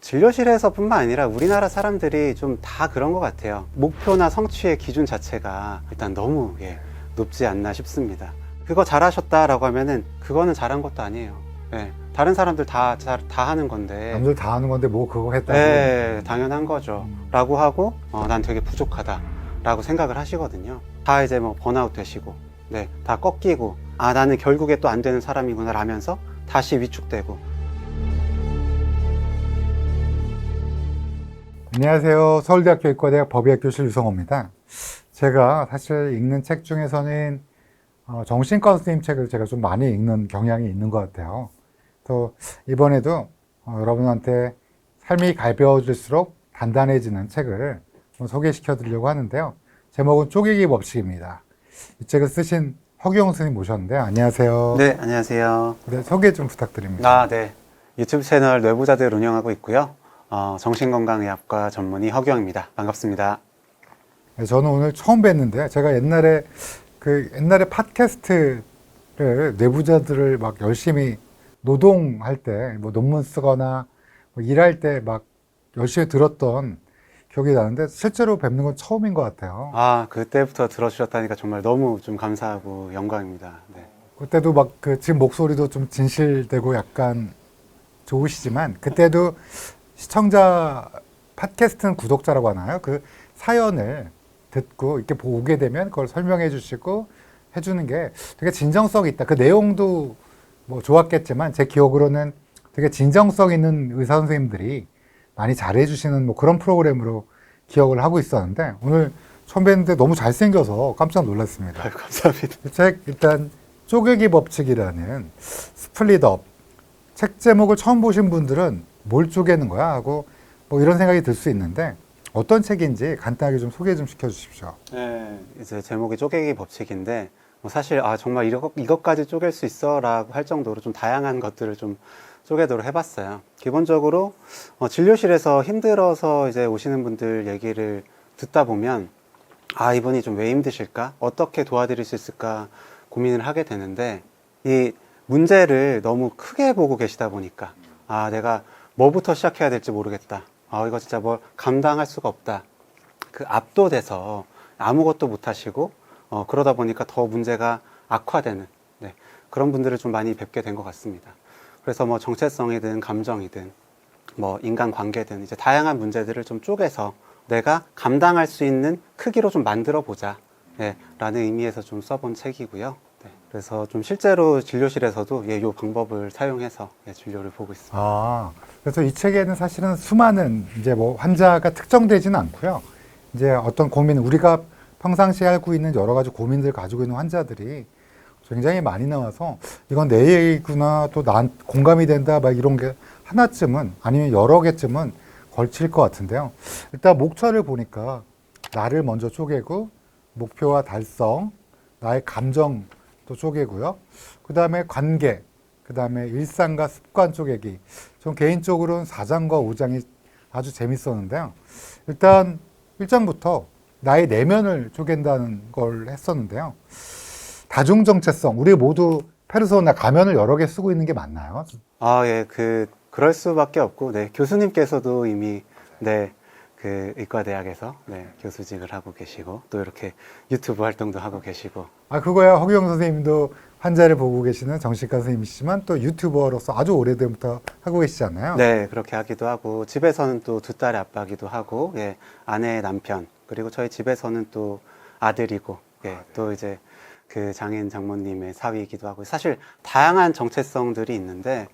진료실에서뿐만 아니라 우리나라 사람들이 좀 다 그런 것 같아요. 목표나 성취의 기준 자체가 일단 너무 높지 않나 싶습니다. 그거 잘하셨다라고 하면은 그거는 잘한 것도 아니에요. 다른 사람들 다 하는 건데. 남들 다 하는 건데 뭐 그거 했다고. 네, 당연한 거죠. 라고 하고 난 되게 부족하다 라고 생각을 하시거든요. 다 이제 뭐 번아웃 되시고 다 꺾이고 나는 결국에 또 안 되는 사람이구나 라면서 다시 위축되고. 안녕하세요. 서울대학교 의과대학 법의학교실 유성호입니다. 제가 사실 읽는 책 중에서는 정신과 선생님 책을 제가 좀 많이 읽는 경향이 있는 것 같아요. 또 이번에도 여러분한테 삶이 가벼워질수록 단단해지는 책을 좀 소개시켜 드리려고 하는데요. 제목은 쪼개기 법칙입니다. 이 책을 쓰신 허규영 선생님 모셨는데요. 안녕하세요. 네, 안녕하세요. 네, 소개 좀 부탁드립니다. 네. 유튜브 채널 뇌부자들 운영하고 있고요. 정신건강의학과 전문의 허규영입니다. 반갑습니다. 네, 저는 오늘 처음 뵀는데 제가 옛날에 팟캐스트를 뇌부자들을 막 열심히 노동할 때 뭐 논문 쓰거나 뭐 일할 때 막 열심히 들었던 기억이 나는데 실제로 뵙는 건 처음인 것 같아요. 그때부터 들어주셨다니까 정말 너무 좀 감사하고 영광입니다. 네. 그때도 막 지금 목소리도 좀 진실되고 약간 좋으시지만 그때도 시청자 팟캐스트는 구독자라고 하나요? 그 사연을 듣고 이렇게 보게 되면 그걸 설명해 주시고 해주는 게 되게 진정성이 있다. 그 내용도 뭐 좋았겠지만 제 기억으로는 되게 진정성 있는 의사 선생님들이 많이 잘해 주시는 뭐 그런 프로그램으로 기억을 하고 있었는데 오늘 처음 뵀는데 너무 잘생겨서 깜짝 놀랐습니다. 감사합니다. 이 책 일단 쪼개기 법칙이라는 스플릿업 책 제목을 처음 보신 분들은 뭘 쪼개는 거야 하고 뭐 이런 생각이 들 수 있는데 어떤 책인지 간단하게 좀 소개 좀 시켜주십시오. 네, 이제 제목이 쪼개기 법칙인데 사실 정말 이것까지 쪼갤 수 있어 라고 할 정도로 좀 다양한 것들을 좀 쪼개도록 해봤어요. 기본적으로 진료실에서 힘들어서 이제 오시는 분들 얘기를 듣다 보면 이분이 좀 왜 힘드실까? 어떻게 도와드릴 수 있을까? 고민을 하게 되는데 이 문제를 너무 크게 보고 계시다 보니까 내가 뭐부터 시작해야 될지 모르겠다. 이거 진짜 뭘 감당할 수가 없다. 그 압도돼서 아무것도 못 하시고 그러다 보니까 더 문제가 악화되는 그런 분들을 좀 많이 뵙게 된 것 같습니다. 그래서 뭐 정체성이든 감정이든 뭐 인간관계든 이제 다양한 문제들을 좀 쪼개서 내가 감당할 수 있는 크기로 좀 만들어 보자 라는 의미에서 좀 써본 책이고요. 그래서 좀 실제로 진료실에서도 이 방법을 사용해서 진료를 보고 있습니다. 그래서 이 책에는 사실은 수많은 이제 뭐 환자가 특정되지는 않고요. 이제 어떤 고민, 우리가 평상시에 앓고 있는 여러 가지 고민들 가지고 있는 환자들이 굉장히 많이 나와서 이건 내 얘기구나, 또 난 공감이 된다, 막 이런 게 하나쯤은 아니면 여러 개쯤은 걸칠 것 같은데요. 일단 목차를 보니까 나를 먼저 쪼개고 목표와 달성, 나의 감정도 쪼개고요. 그 다음에 관계, 그 다음에 일상과 습관 쪼개기. 전 개인적으로는 4장과 5장이 아주 재밌었는데요. 일단 1장부터 나의 내면을 쪼갠다는 걸 했었는데요. 다중정체성, 우리 모두 페르소나 가면을 여러 개 쓰고 있는 게 맞나요? 그럴 수밖에 없고, 교수님께서도 이미, 그 의과대학에서, 교수직을 하고 계시고, 또 이렇게 유튜브 활동도 하고 계시고. 그거야, 허규영 선생님도 환자를 보고 계시는 정신과 선생님이시지만 또 유튜버로서 아주 오래전부터 하고 계시잖아요. 네, 그렇게 하기도 하고, 집에서는 또 두 딸의 아빠기도 하고, 아내의 남편, 그리고 저희 집에서는 또 아들이고, 또 이제 그 장인 장모님의 사위이기도 하고, 사실 다양한 정체성들이 있는데,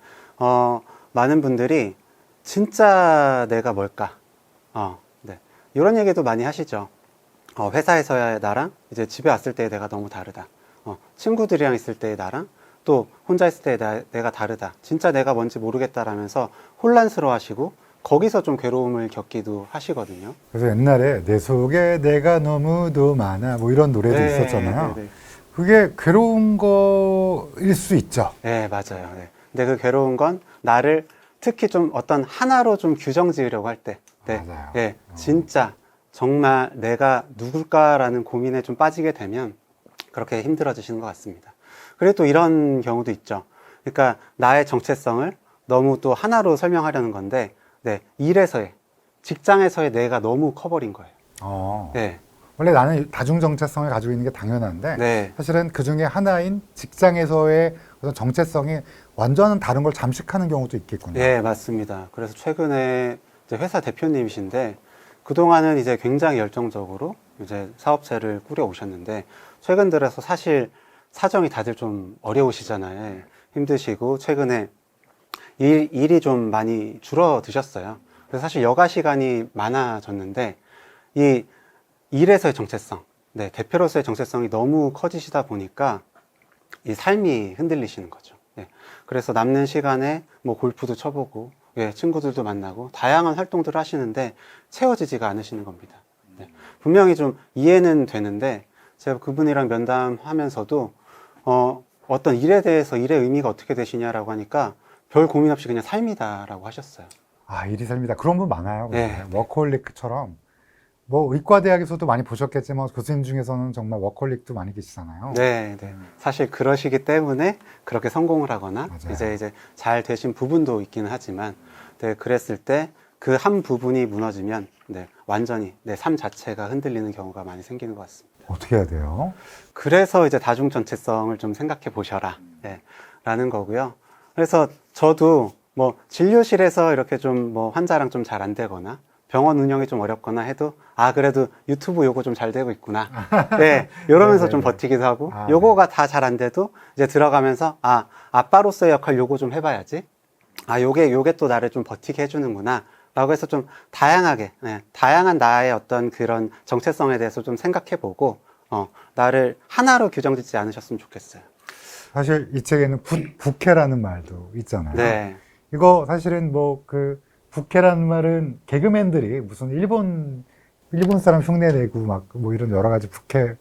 많은 분들이 진짜 내가 뭘까? 이런 얘기도 많이 하시죠. 회사에서의 나랑 이제 집에 왔을 때의 내가 너무 다르다. 친구들이랑 있을 때의 나랑 또 혼자 있을 때의 내가 다르다. 진짜 내가 뭔지 모르겠다라면서 혼란스러워 하시고 거기서 좀 괴로움을 겪기도 하시거든요. 그래서 옛날에 내 속에 내가 너무도 많아 뭐 이런 노래도 있었잖아요. 그게 괴로운 거일 수 있죠. 네, 맞아요. 근데 그 괴로운 건 나를 특히 좀 어떤 하나로 좀 규정 지으려고 할 때, 맞아요. 진짜 정말 내가 누굴까라는 고민에 좀 빠지게 되면 그렇게 힘들어지시는 것 같습니다. 그리고 또 이런 경우도 있죠. 그러니까 나의 정체성을 너무 또 하나로 설명하려는 건데 네, 일에서의, 직장에서의 내가 너무 커버린 거예요. 네, 원래 나는 다중 정체성을 가지고 있는 게 당연한데 네, 사실은 그 중에 하나인 직장에서의 어떤 정체성이 완전히 다른 걸 잠식하는 경우도 있겠군요. 네, 맞습니다. 그래서 최근에 이제 회사 대표님이신데 그동안은 이제 굉장히 열정적으로 이제 사업체를 꾸려 오셨는데 최근 들어서 사실 사정이 다들 좀 어려우시잖아요. 힘드시고 최근에 일이 좀 많이 줄어드셨어요. 그래서 사실 여가 시간이 많아졌는데 이 일에서의 정체성, 네, 대표로서의 정체성이 너무 커지시다 보니까 이 삶이 흔들리시는 거죠. 네, 그래서 남는 시간에 뭐 골프도 쳐보고, 예, 친구들도 만나고 다양한 활동들을 하시는데 채워지지가 않으시는 겁니다. 네, 분명히 좀 이해는 되는데 제가 그분이랑 면담하면서도 어떤 일에 대해서 일의 의미가 어떻게 되시냐라고 하니까 별 고민 없이 그냥 삶이다라고 하셨어요. 아, 일이 삶이다. 그런 분 많아요. 네. 워커홀릭처럼. 뭐 의과대학에서도 많이 보셨겠지만 교수님 중에서는 정말 워커홀릭도 많이 계시잖아요. 네, 네. 사실 그러시기 때문에 그렇게 성공을 하거나 맞아요. 이제 잘 되신 부분도 있기는 하지만, 네, 그랬을 때 그 한 부분이 무너지면, 네, 완전히 내 삶 자체가 흔들리는 경우가 많이 생기는 것 같습니다. 어떻게 해야 돼요? 그래서 이제 다중 전체성을 좀 생각해 보셔라, 네, 라는 거고요. 그래서 저도 뭐 진료실에서 이렇게 좀 뭐 환자랑 좀 잘 안 되거나 병원 운영이 좀 어렵거나 해도 그래도 유튜브 요거 좀 잘 되고 있구나. 네, 이러면서 좀 버티기도 하고, 요거가 다 잘 안 돼도 이제 들어가면서 아빠로서의 역할 요거 좀 해봐야지. 요게 또 나를 좀 버티게 해주는구나. 라고 해서 좀 다양하게, 네, 다양한 나의 어떤 그런 정체성에 대해서 좀 생각해보고, 나를 하나로 규정짓지 않으셨으면 좋겠어요. 사실 이 책에는 부캐라는 말도 있잖아요. 네. 이거 사실은 뭐 부캐라는 말은 개그맨들이 무슨 일본 사람 흉내내고 막 뭐 이런 여러 가지 부캐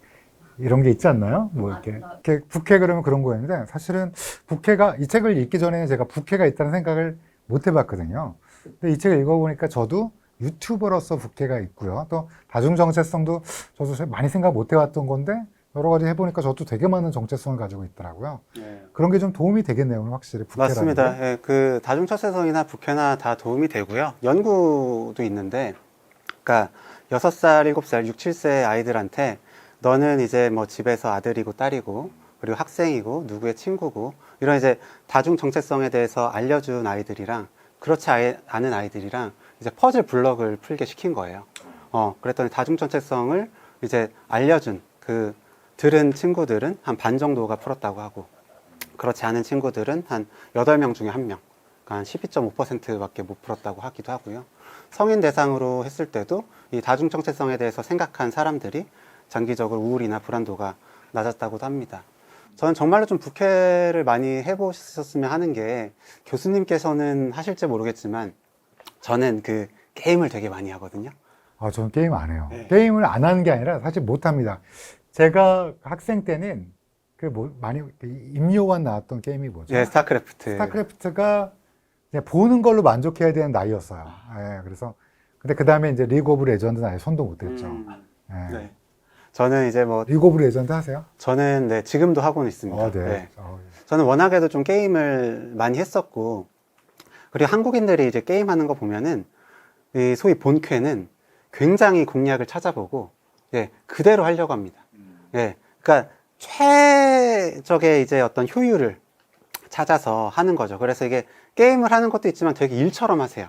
이런 게 있지 않나요? 뭐 이렇게 부캐 그러면 그런 거였는데 사실은 부캐가 이 책을 읽기 전에 제가 부캐가 있다는 생각을 못 해봤거든요. 근데 이 책을 읽어보니까 저도 유튜버로서 부캐가 있고요. 또 다중 정체성도 저도 많이 생각 못 해왔던 건데 여러 가지 해보니까 저도 되게 많은 정체성을 가지고 있더라고요. 네. 그런 게 좀 도움이 되겠네요, 확실히. 부캐라는 맞습니다. 게. 예, 그 다중처세성이나 부캐나 다 도움이 되고요. 연구도 있는데, 그러니까 6살, 7살, 6, 7세 아이들한테 너는 이제 뭐 집에서 아들이고 딸이고 그리고 학생이고 누구의 친구고 이런 이제 다중 정체성에 대해서 알려준 아이들이랑 그렇지 않은 아이들이랑 이제 퍼즐 블럭을 풀게 시킨 거예요. 그랬더니 다중 정체성을 이제 알려준 들은 친구들은 한 반 정도가 풀었다고 하고, 그렇지 않은 친구들은 한 8명 중에 1명, 그러니까 한 12.5%밖에 못 풀었다고 하기도 하고요. 성인 대상으로 했을 때도 이 다중 정체성에 대해서 생각한 사람들이 장기적으로 우울이나 불안도가 낮았다고도 합니다. 저는 정말로 좀 부캐를 많이 해보셨으면 하는 게, 교수님께서는 하실지 모르겠지만 저는 게임을 되게 많이 하거든요. 저는 게임 안 해요. 네. 게임을 안 하는 게 아니라 사실 못 합니다. 제가 학생 때는 많이 임요환 나왔던 게임이 뭐죠? 예, 스타크래프트. 스타크래프트가 그냥 보는 걸로 만족해야 되는 나이였어요. 그래서 근데 그 다음에 이제 리그 오브 레전드는 아예 손도 못 댔죠. 네. 저는 이제 뭐 리그 오브 레전드 하세요? 저는 네, 지금도 하고는 있습니다. 네. 네. 저는 워낙에도 좀 게임을 많이 했었고, 그리고 한국인들이 이제 게임하는 거 보면은 이 소위 본캐는 굉장히 공략을 찾아보고, 예, 그대로 하려고 합니다. 예, 그러니까 최적의 이제 어떤 효율을 찾아서 하는 거죠. 그래서 이게 게임을 하는 것도 있지만 되게 일처럼 하세요.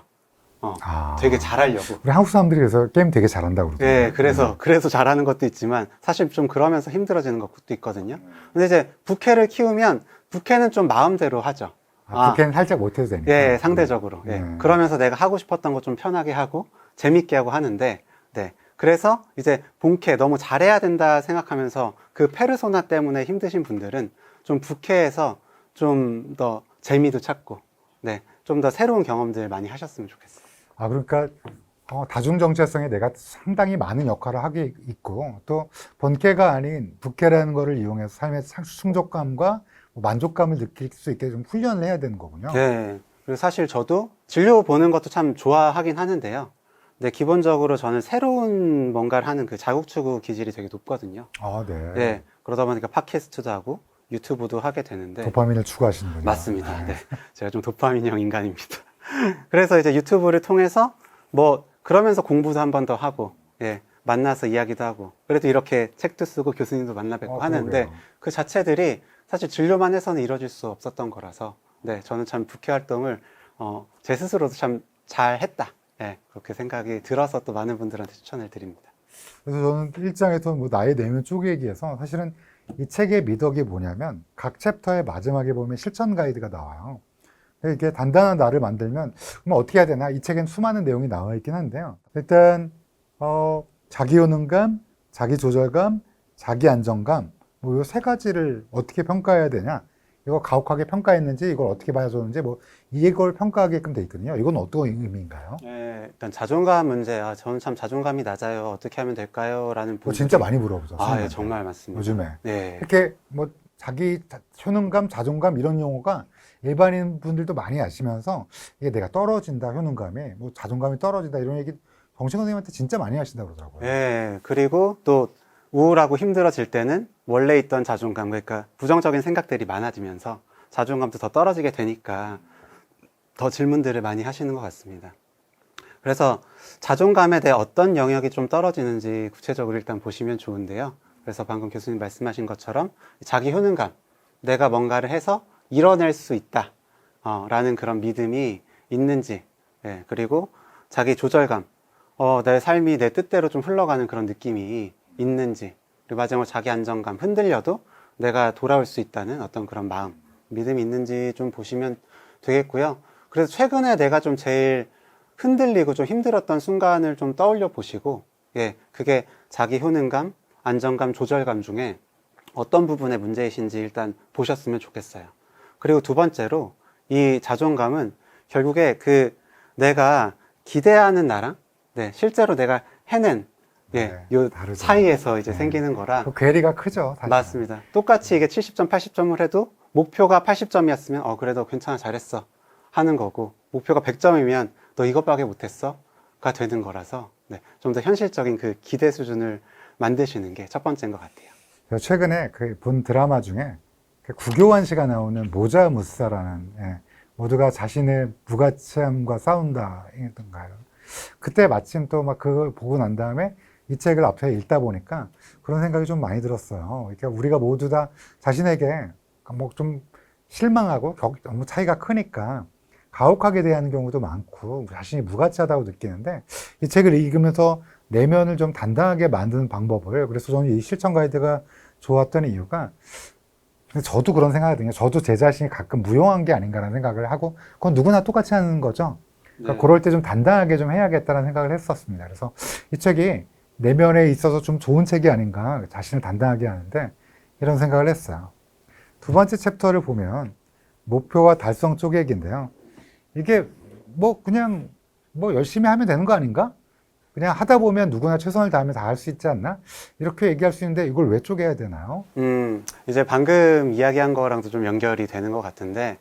되게 잘하려고. 우리 한국 사람들이 그래서 게임 되게 잘한다고 그러더라고요. 예, 그래서 잘하는 것도 있지만 사실 좀 그러면서 힘들어지는 것도 있거든요. 근데 이제 부캐를 키우면 부캐는 좀 마음대로 하죠. 부캐는 살짝 못해도 되니까. 예, 상대적으로. 예. 그러면서 내가 하고 싶었던 거 좀 편하게 하고 재밌게 하고 하는데, 네. 그래서 이제 본캐 너무 잘해야 된다 생각하면서 그 페르소나 때문에 힘드신 분들은 좀 부캐에서 좀 더 재미도 찾고, 네. 좀 더 새로운 경험들 많이 하셨으면 좋겠어요. 그러니까 다중 정체성에 내가 상당히 많은 역할을 하게 있고 또 본캐가 아닌 부캐라는 거를 이용해서 삶의 충족감과 만족감을 느낄 수 있게 좀 훈련을 해야 되는 거군요. 네. 그리고 사실 저도 진료 보는 것도 참 좋아하긴 하는데요. 근데 기본적으로 저는 새로운 뭔가를 하는 그 자극추구 기질이 되게 높거든요. 네. 네. 그러다 보니까 팟캐스트도 하고 유튜브도 하게 되는데. 도파민을 추구하시는군요. 맞습니다. 네. 제가 좀 도파민형 인간입니다. 그래서 이제 유튜브를 통해서 뭐 그러면서 공부도 한 번 더 하고, 예, 만나서 이야기도 하고, 그래도 이렇게 책도 쓰고 교수님도 만나 뵙고 하는데 그러게요. 그 자체들이 사실 진료만 해서는 이루어질 수 없었던 거라서, 네, 저는 참 국회 활동을 제 스스로도 참 잘했다, 예, 그렇게 생각이 들어서 또 많은 분들한테 추천을 드립니다. 그래서 저는 일장에서 뭐 나의 내면 쪼개기에서 사실은 이 책의 미덕이 뭐냐면 각 챕터의 마지막에 보면 실천 가이드가 나와요. 이게 단단한 나를 만들면 그럼 어떻게 해야 되나? 이 책엔 수많은 내용이 나와 있긴 한데요. 일단 자기 효능감, 자기 조절감, 자기 안정감 뭐 이 세 가지를 어떻게 평가해야 되냐? 이거 가혹하게 평가했는지 이걸 어떻게 봐줬는지 뭐 이걸 평가하게끔 돼 있거든요. 이건 어떤 의미인가요? 예, 일단 자존감 문제, 저는 참 자존감이 낮아요. 어떻게 하면 될까요? 라는 뭐 분들이 진짜 많이 물어보죠. 예, 선생님한테. 정말 많습니다. 요즘에 네. 이렇게 뭐 자기 효능감, 자존감 이런 용어가 일반인 분들도 많이 아시면서 이게 내가 떨어진다, 효능감이 뭐 자존감이 떨어진다 이런 얘기 정신 선생님한테 진짜 많이 하신다고 그러더라고요. 예, 그리고 또 우울하고 힘들어질 때는 원래 있던 자존감, 그러니까 부정적인 생각들이 많아지면서 자존감도 더 떨어지게 되니까 더 질문들을 많이 하시는 것 같습니다. 그래서 자존감에 대해 어떤 영역이 좀 떨어지는지 구체적으로 일단 보시면 좋은데요. 그래서 방금 교수님 말씀하신 것처럼 자기 효능감, 내가 뭔가를 해서 이뤄낼 수 있다, 라는 그런 믿음이 있는지, 예, 그리고 자기 조절감, 내 삶이 내 뜻대로 좀 흘러가는 그런 느낌이 있는지, 그리고 마지막으로 자기 안정감, 흔들려도 내가 돌아올 수 있다는 어떤 그런 마음, 믿음이 있는지 좀 보시면 되겠고요. 그래서 최근에 내가 좀 제일 흔들리고 좀 힘들었던 순간을 좀 떠올려 보시고, 예, 그게 자기 효능감, 안정감, 조절감 중에 어떤 부분에 문제이신지 일단 보셨으면 좋겠어요. 그리고 두 번째로 이 자존감은 결국에 그 내가 기대하는 나랑, 네, 실제로 내가 해낸, 예, 네, 요 다르죠. 사이에서 이제 네. 생기는 거라. 그 괴리가 크죠. 사실은. 맞습니다. 똑같이 이게 70점, 80점을 해도 목표가 80점이었으면 그래도 괜찮아, 잘했어 하는 거고, 목표가 100점이면 너 이것밖에 못했어 가 되는 거라서, 네, 좀 더 현실적인 그 기대 수준을 만드시는 게 첫 번째인 것 같아요. 제가 최근에 그 본 드라마 중에 그 구교환 씨가 나오는 모자 무스라는, 예, 모두가 자신의 무가치함과 싸운다던가요. 그때 마침 또 막 그걸 보고 난 다음에 이 책을 앞에 읽다 보니까 그런 생각이 좀 많이 들었어요. 그러니까 우리가 모두 다 자신에게 뭐 좀 실망하고 너무 차이가 크니까 가혹하게 대하는 경우도 많고 자신이 무가치하다고 느끼는데, 이 책을 읽으면서 내면을 좀 단단하게 만드는 방법을, 그래서 저는 이 실천 가이드가 좋았던 이유가, 저도 그런 생각이거든요. 저도 제 자신이 가끔 무용한 게 아닌가라는 생각을 하고, 그건 누구나 똑같이 하는 거죠. 그러니까 네. 그럴 때 좀 단단하게 좀 해야겠다는 생각을 했었습니다. 그래서 이 책이 내면에 있어서 좀 좋은 책이 아닌가, 자신을 단단하게 하는데, 이런 생각을 했어요. 두 번째 챕터를 보면 목표와 달성 쪼개기인데요. 이게 뭐 그냥 뭐 열심히 하면 되는 거 아닌가? 그냥 하다 보면 누구나 최선을 다하면 다 할 수 있지 않나? 이렇게 얘기할 수 있는데 이걸 왜 쪼개야 되나요? 이제 방금 이야기한 거랑도 좀 연결이 되는 것 같은데,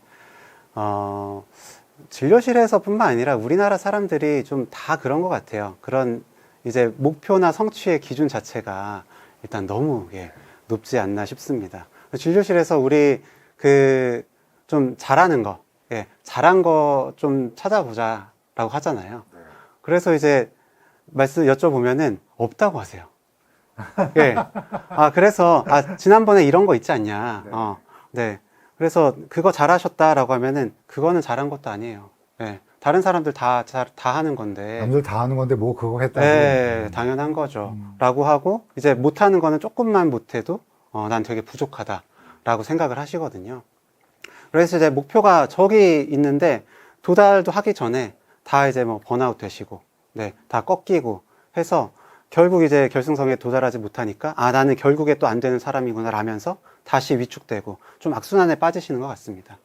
진료실에서뿐만 아니라 우리나라 사람들이 좀 다 그런 것 같아요. 그런 이제 목표나 성취의 기준 자체가 일단 너무, 예, 높지 않나 싶습니다. 진료실에서 우리 그 좀 잘하는 거, 예, 잘한 거 좀 찾아보자라고 하잖아요. 그래서 이제 말씀 여쭤보면은 없다고 하세요. 예. 그래서, 지난번에 이런 거 있지 않냐. 네. 그래서 그거 잘하셨다라고 하면은 그거는 잘한 것도 아니에요. 예. 다른 사람들 다 하는 건데. 남들 다 하는 건데 뭐 그거 했다고. 네, 당연한 거죠. 라고 하고, 이제 못하는 거는 조금만 못해도, 난 되게 부족하다. 라고 생각을 하시거든요. 그래서 이제 목표가 저기 있는데, 도달도 하기 전에 다 이제 뭐 번아웃 되시고, 네, 다 꺾이고 해서 결국 이제 결승선에 도달하지 못하니까, 나는 결국에 또 안 되는 사람이구나 라면서 다시 위축되고 좀 악순환에 빠지시는 것 같습니다.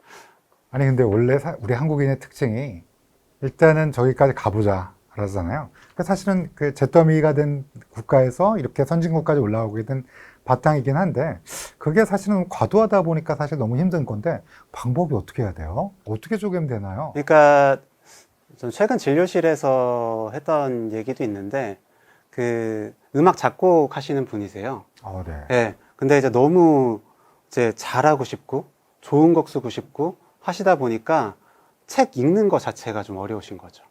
아니 근데 원래 우리 한국인의 특징이 일단은 저기까지 가보자 그러잖아요. 그러니까 사실은 그 잿더미가 된 국가에서 이렇게 선진국까지 올라오게 된 바탕이긴 한데, 그게 사실은 과도하다 보니까 사실 너무 힘든 건데, 방법이 어떻게 해야 돼요? 어떻게 쪼개면 되나요? 그러니까 전 최근 진료실에서 했던 얘기도 있는데, 그 음악 작곡 하시는 분이세요. 네. 예. 근데 이제 너무 이제 잘하고 싶고 좋은 곡 쓰고 싶고 하시다 보니까 책 읽는 거 자체가 좀 어려우신 거죠.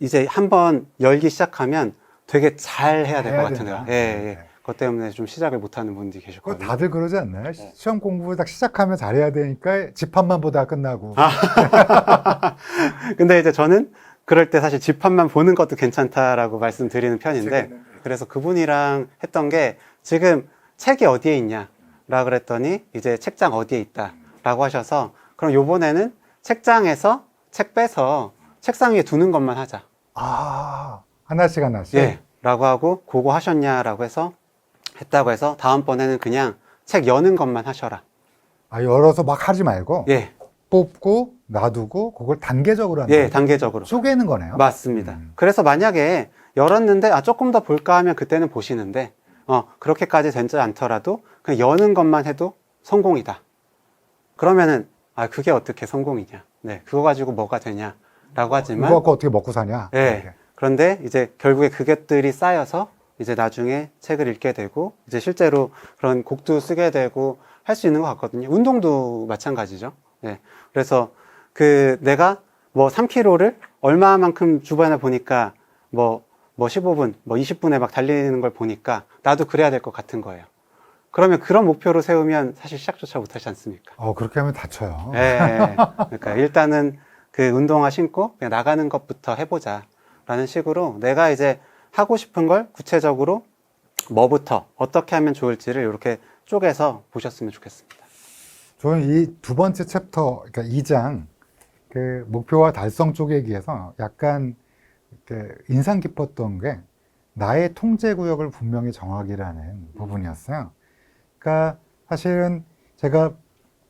이제 한번 열기 시작하면 되게 잘 해야 될 것 같은데요. 예, 예. 그것 때문에 좀 시작을 못하는 분들이 그거 계셨거든요. 다들 그러지 않나요? 시험 공부 딱 시작하면 잘해야 되니까 집합만 보다 끝나고. 근데 이제 저는 그럴 때 사실 집합만 보는 것도 괜찮다라고 말씀드리는 편인데, 그래서 그분이랑 했던 게 지금 책이 어디에 있냐라고 그랬더니 이제 책장 어디에 있다라고 하셔서 그럼 요번에는 책장에서 책 빼서 책상 위에 두는 것만 하자. 아, 하나씩 하나씩. 예. 라고 하고 그거 하셨냐라고 해서 했다고 해서 다음번에는 그냥 책 여는 것만 하셔라. 아, 열어서 막 하지 말고 예. 뽑고 놔두고 그걸 단계적으로 하는 예, 거예요. 단계적으로. 쪼개는 거네요. 맞습니다. 그래서 만약에 열었는데 조금 더 볼까 하면 그때는 보시는데 그렇게까지 되지 않더라도 그냥 여는 것만 해도 성공이다. 그러면은 그게 어떻게 성공이냐? 네, 그거 가지고 뭐가 되냐라고 하지만 이거 갖고 어떻게 먹고 사냐? 예. 이렇게. 그런데 이제 결국에 그것들이 쌓여서 이제 나중에 책을 읽게 되고 이제 실제로 그런 곡도 쓰게 되고 할 수 있는 것 같거든요. 운동도 마찬가지죠. 예. 그래서 내가 뭐 3km를 얼마만큼 주변에 보니까 뭐 15분, 뭐 20분에 막 달리는 걸 보니까 나도 그래야 될 것 같은 거예요. 그러면 그런 목표로 세우면 사실 시작조차 못 하지 않습니까? 그렇게 하면 다쳐요. 예. 그러니까 일단은 그 운동화 신고 그냥 나가는 것부터 해보자. 라는 식으로 내가 이제 하고 싶은 걸 구체적으로 뭐부터 어떻게 하면 좋을지를 이렇게 쪼개서 보셨으면 좋겠습니다. 저는 이 두 번째 챕터, 그러니까 2장, 그 목표와 달성 쪼개기에서 약간 인상 깊었던 게 나의 통제 구역을 분명히 정하기라는 부분이었어요. 그러니까 사실은 제가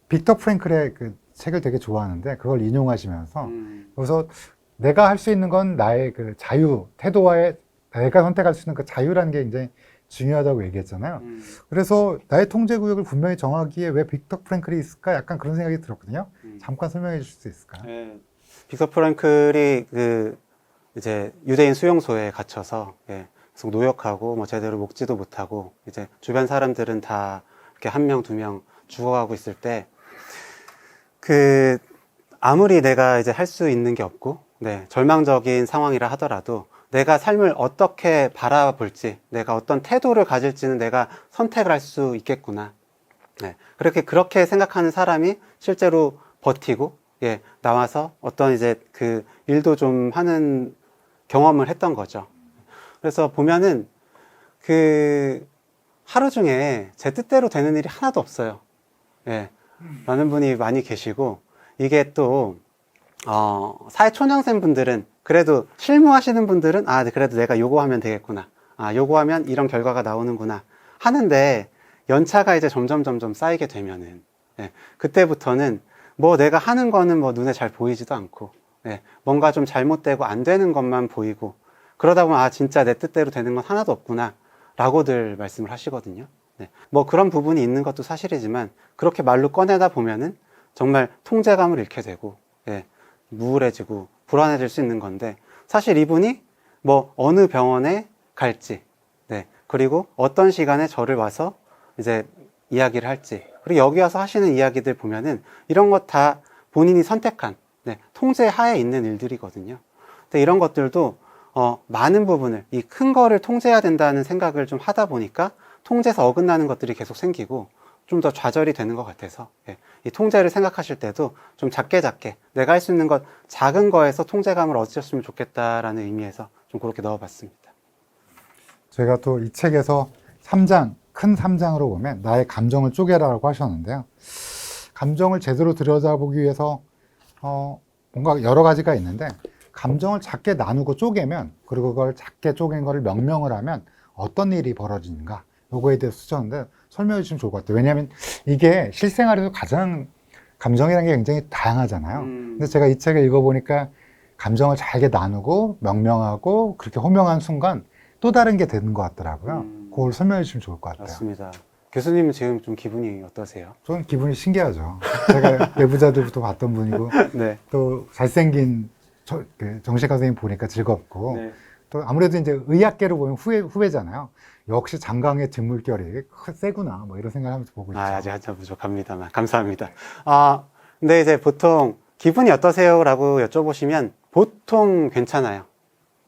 빅터 프랭클의 그 책을 되게 좋아하는데 그걸 인용하시면서 그래서 내가 할 수 있는 건 나의 그 자유, 태도와의 내가 선택할 수 있는 그 자유라는 게 이제 중요하다고 얘기했잖아요. 그래서 나의 통제 구역을 분명히 정하기에 왜 빅터 프랭클이 있을까? 약간 그런 생각이 들었거든요. 잠깐 설명해 주실 수 있을까요? 네. 빅터 프랭클이 이제 유대인 수용소에 갇혀서 계속 노역하고 뭐 제대로 먹지도 못하고 이제 주변 사람들은 다 이렇게 한 명, 두 명 죽어가고 있을 때 아무리 내가 이제 할 수 있는 게 없고 절망적인 상황이라 하더라도 내가 삶을 어떻게 바라볼지, 내가 어떤 태도를 가질지는 내가 선택을 할 수 있겠구나. 그렇게 생각하는 사람이 실제로 버티고, 나와서 어떤 이제 그 일도 좀 하는 경험을 했던 거죠. 그래서 보면은 하루 중에 제 뜻대로 되는 일이 하나도 없어요. 많은 분이 많이 계시고, 이게 또, 사회초년생 분들은 그래도 실무하시는 분들은 그래도 내가 요거 하면 되겠구나. 요거 하면 이런 결과가 나오는구나. 하는데 연차가 이제 점점 쌓이게 되면은 그때부터는 뭐 내가 하는 거는 뭐 눈에 잘 보이지도 않고 뭔가 좀 잘못되고 안 되는 것만 보이고 그러다 보면 진짜 내 뜻대로 되는 건 하나도 없구나 라고들 말씀을 하시거든요. 뭐 그런 부분이 있는 것도 사실이지만 그렇게 말로 꺼내다 보면은 정말 통제감을 잃게 되고 우울해지고 불안해질 수 있는 건데 사실 이분이 뭐 어느 병원에 갈지 그리고 어떤 시간에 저를 와서 이제 이야기를 할지 그리고 여기 와서 하시는 이야기들 보면은 이런 것 다 본인이 선택한 통제 하에 있는 일들이거든요. 근데 이런 것들도 많은 부분을 이 큰 거를 통제해야 된다는 생각을 좀 하다 보니까 통제에서 어긋나는 것들이 계속 생기고 좀 더 좌절이 되는 것 같아서 이 통제를 생각하실 때도 좀 작게 내가 할 수 있는 것 작은 거에서 통제감을 얻으셨으면 좋겠다라는 의미에서 좀 그렇게 넣어봤습니다. 제가 또 이 책에서 3장, 큰 3장으로 보면 나의 감정을 쪼개라라고 하셨는데요. 감정을 제대로 들여다보기 위해서 뭔가 여러 가지가 있는데 감정을 작게 나누고 쪼개면 그리고 그걸 작게 쪼갠 거를 명명을 하면 어떤 일이 벌어지는가 요거에 대해서 쓰셨는데 설명해 주시면 좋을 것 같아요. 왜냐하면 이게 실생활에서 가장 감정이라는 게 굉장히 다양하잖아요. 근데 제가 이 책을 읽어보니까 감정을 잘게 나누고 명명하고 그렇게 호명한 순간 또 다른 게 되는 것 같더라고요. 그걸 설명해 주시면 좋을 것 같아요. 맞습니다. 교수님은 지금 좀 기분이 어떠세요? 저는 기분이 신기하죠. 제가 내부자들부터 봤던 분이고 또 잘생긴 정신과 선생님 보니까 즐겁고 또 아무래도 이제 의학계로 보면 후배잖아요. 역시 장강의 직물결이 세구나 뭐 이런 생각을 하면서 보고 있죠. 아직 한참 부족합니다만 감사합니다. 근데 이제 보통 기분이 어떠세요? 라고 여쭤보시면 보통 괜찮아요.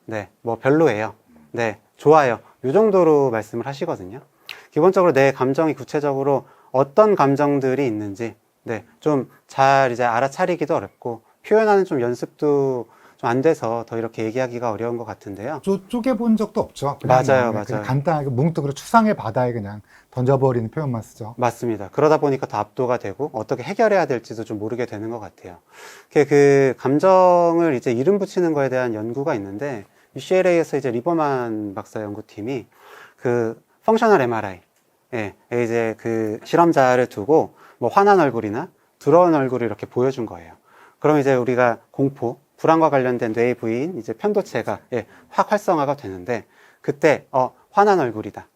네, 뭐 별로예요. 네, 좋아요. 이 정도로 말씀을 하시거든요. 기본적으로 내 감정이 구체적으로 어떤 감정들이 있는지, 네, 좀 잘 이제 알아차리기도 어렵고, 표현하는 좀 연습도 좀 안 돼서 더 이렇게 얘기하기가 어려운 것 같은데요. 쪼개본 적도 없죠. 그냥 맞아요, 그냥 맞아요. 간단하게 뭉뚱그려 추상의 바다에 그냥 던져버리는 표현만 쓰죠. 맞습니다. 그러다 보니까 더 압도가 되고 어떻게 해결해야 될지도 좀 모르게 되는 것 같아요. 그 감정을 이제 이름 붙이는 거에 대한 연구가 있는데 UCLA에서 이제 리버만 박사 연구팀이 그 펑셔널 MRI, 예, 이제 그 실험자를 두고 뭐 화난 얼굴이나 두려운 얼굴을 이렇게 보여준 거예요. 그럼 이제 우리가 공포, 불안과 관련된 뇌의 부위인 이제 편도체가 예, 확 활성화가 되는데 그때 화난 얼굴이다,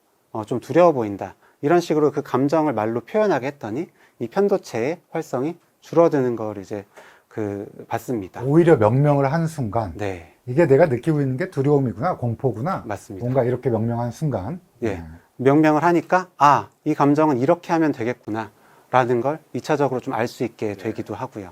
좀 두려워 보인다. 이런 식으로 그 감정을 말로 표현하게 했더니 이 편도체의 활성이 줄어드는 걸 이제 봤습니다. 오히려 명명을 한 순간 네, 이게 내가 느끼고 있는 게 두려움이구나, 공포구나. 맞습니다. 뭔가 이렇게 명명한 순간. 예, 명명을 하니까 이 감정은 이렇게 하면 되겠구나 라는 걸 2차적으로 좀 알 수 있게 되기도 하고요.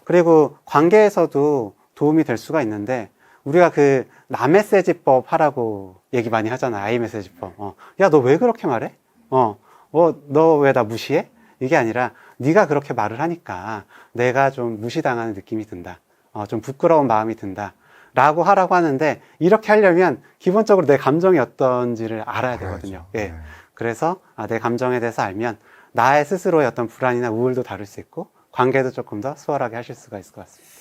그리고 관계에서도 도움이 될 수가 있는데 우리가 그 남메시지법 하라고 얘기 많이 하잖아. 아이메시지법. 야, 너 왜 그렇게 말해? 너 왜 나 무시해? 이게 아니라 네가 그렇게 말을 하니까 내가 좀 무시당하는 느낌이 든다. 좀 부끄러운 마음이 든다. 라고 하라고 하는데 이렇게 하려면 기본적으로 내 감정이 어떤지를 알아야 되거든요. 예. 네. 그래서 내 감정에 대해서 알면 나의 스스로의 어떤 불안이나 우울도 다룰 수 있고 관계도 조금 더 수월하게 하실 수가 있을 것 같습니다.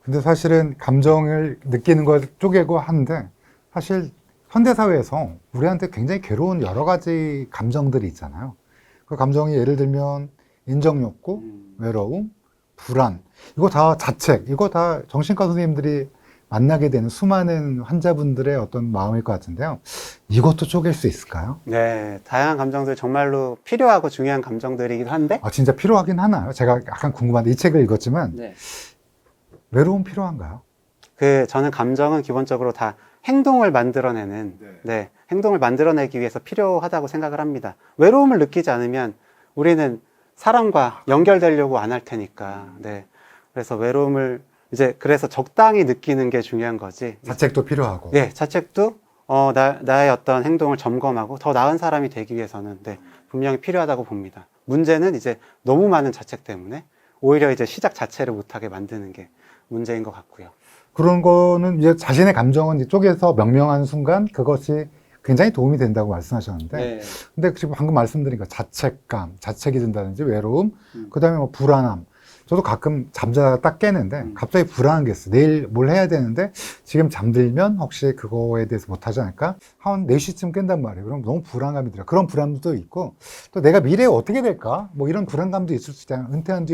근데 사실은 감정을 느끼는 걸 쪼개고 하는데 사실 현대사회에서 우리한테 굉장히 괴로운 여러 가지 감정들이 있잖아요. 그 감정이 예를 들면 인정욕구, 외로움, 불안, 이거 다 자책, 이거 다 정신과 선생님들이 만나게 되는 수많은 환자분들의 어떤 마음일 것 같은데요. 이것도 쪼갤 수 있을까요? 네, 다양한 감정들 정말로 필요하고 중요한 감정들이기도 한데 진짜 필요하긴 하나요? 제가 약간 궁금한데 이 책을 읽었지만 네. 외로움 필요한가요? 저는 감정은 기본적으로 다 행동을 만들어내는 행동을 만들어내기 위해서 필요하다고 생각을 합니다. 외로움을 느끼지 않으면 우리는 사람과 연결되려고 안 할 테니까. 네. 그래서 외로움을 그래서 적당히 느끼는 게 중요한 거지. 자책도 필요하고. 예, 자책도 나의 어떤 행동을 점검하고 더 나은 사람이 되기 위해서는 분명히 필요하다고 봅니다. 문제는 너무 많은 자책 때문에 오히려 시작 자체를 못하게 만드는 게 문제인 것 같고요. 그런 거는 이제 자신의 감정은 이쪽에서 명명하는 순간 그것이 굉장히 도움이 된다고 말씀하셨는데, 근데 지금 방금 말씀드린 거 자책감, 자책이 든다든지 외로움, 그다음에 뭐 불안함. 저도 가끔 잠자다가 딱 깨는데 갑자기 불안한 게 있어. 내일 뭘 해야 되는데 지금 잠들면 혹시 그거에 대해서 못하지 않을까? 한 4시쯤 깬단 말이에요. 그럼 너무 불안감이 들어요. 그런 불안도 있고 또 내가 미래에 어떻게 될까? 뭐 이런 불안감도 있을 수 있잖아요. 은퇴한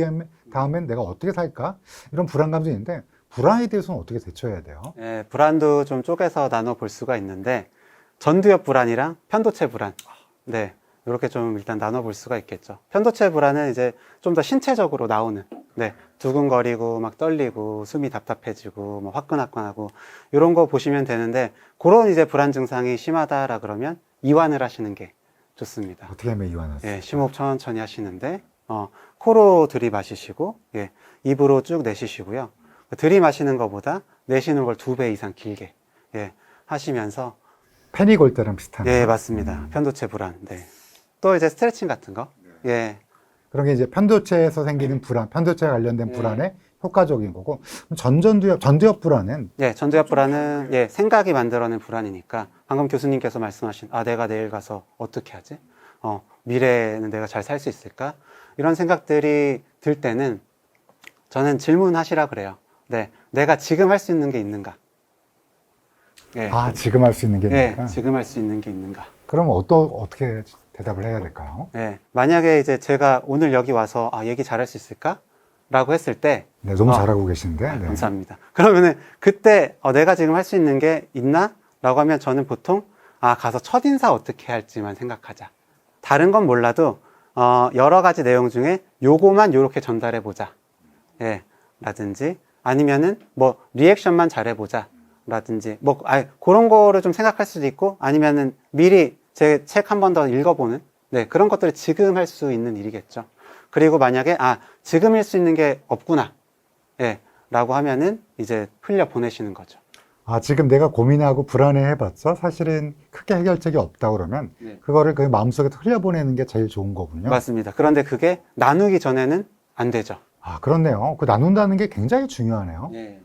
다음엔 내가 어떻게 살까? 이런 불안감도 있는데 불안에 대해서는 어떻게 대처해야 돼요? 예, 불안도 좀 쪼개서 나눠 볼 수가 있는데 전두엽 불안이랑 편도체 불안. 네. 이렇게 좀 일단 나눠볼 수가 있겠죠. 편도체 불안은 좀 더 신체적으로 나오는, 두근거리고 막 떨리고 숨이 답답해지고 뭐 화끈화끈하고 이런 거 보시면 되는데 그런 불안 증상이 심하다라 그러면 이완을 하시는 게 좋습니다. 어떻게 하면 이완하세요? 예, 심호흡 천천히 하시는데 코로 들이마시시고 입으로 쭉 내쉬시고요. 들이마시는 것보다 내쉬는 걸 2배 이상 길게 하시면서 패닉 올 때랑 비슷한 예, 거. 맞습니다. 편도체 불안. 네. 또 스트레칭 같은 거. 예. 그런 게 이제 편도체에서 생기는 불안, 편도체 관련된 불안에 효과적인 거고, 전두엽 불안은 예, 전두엽 불안은 생각이 만들어낸 불안이니까 방금 교수님께서 말씀하신 내가 내일 가서 어떻게 하지? 미래에는 내가 잘 살 수 있을까? 이런 생각들이 들 때는 저는 질문하시라 그래요. 네. 내가 지금 할 수 있는 게 있는가? 예. 지금 할 수 있는 게 있는가? 지금 할 수 있는 게 있는가? 그럼 어떻게 대답을 해야 될까요? 네, 만약에 제가 오늘 여기 와서 얘기 잘할 수 있을까? 라고 했을 때 네, 너무 잘하고 계신데. 네. 감사합니다. 그러면은 그때 내가 지금 할 수 있는 게 있나? 라고 하면 저는 보통 가서 첫인사 어떻게 할지만 생각하자. 다른 건 몰라도 여러 가지 내용 중에 요거만 요렇게 전달해 보자. 예, 라든지 아니면은 뭐 리액션만 잘해 보자. 라든지 그런 거를 좀 생각할 수도 있고 아니면은 미리 제 책 한 번 더 읽어보는 그런 것들을 지금 할 수 있는 일이겠죠. 그리고 만약에 지금 할 수 있는 게 없구나 예, 라고 하면은 이제 흘려 보내시는 거죠. 아, 지금 내가 고민하고 불안해 해봤자 사실은 크게 해결책이 없다 그러면 네. 그거를 그 마음속에 흘려보내는 게 제일 좋은 거군요. 맞습니다. 그런데 그게 나누기 전에는 안 되죠. 아, 그렇네요. 그 나눈다는 게 굉장히 중요하네요. 예.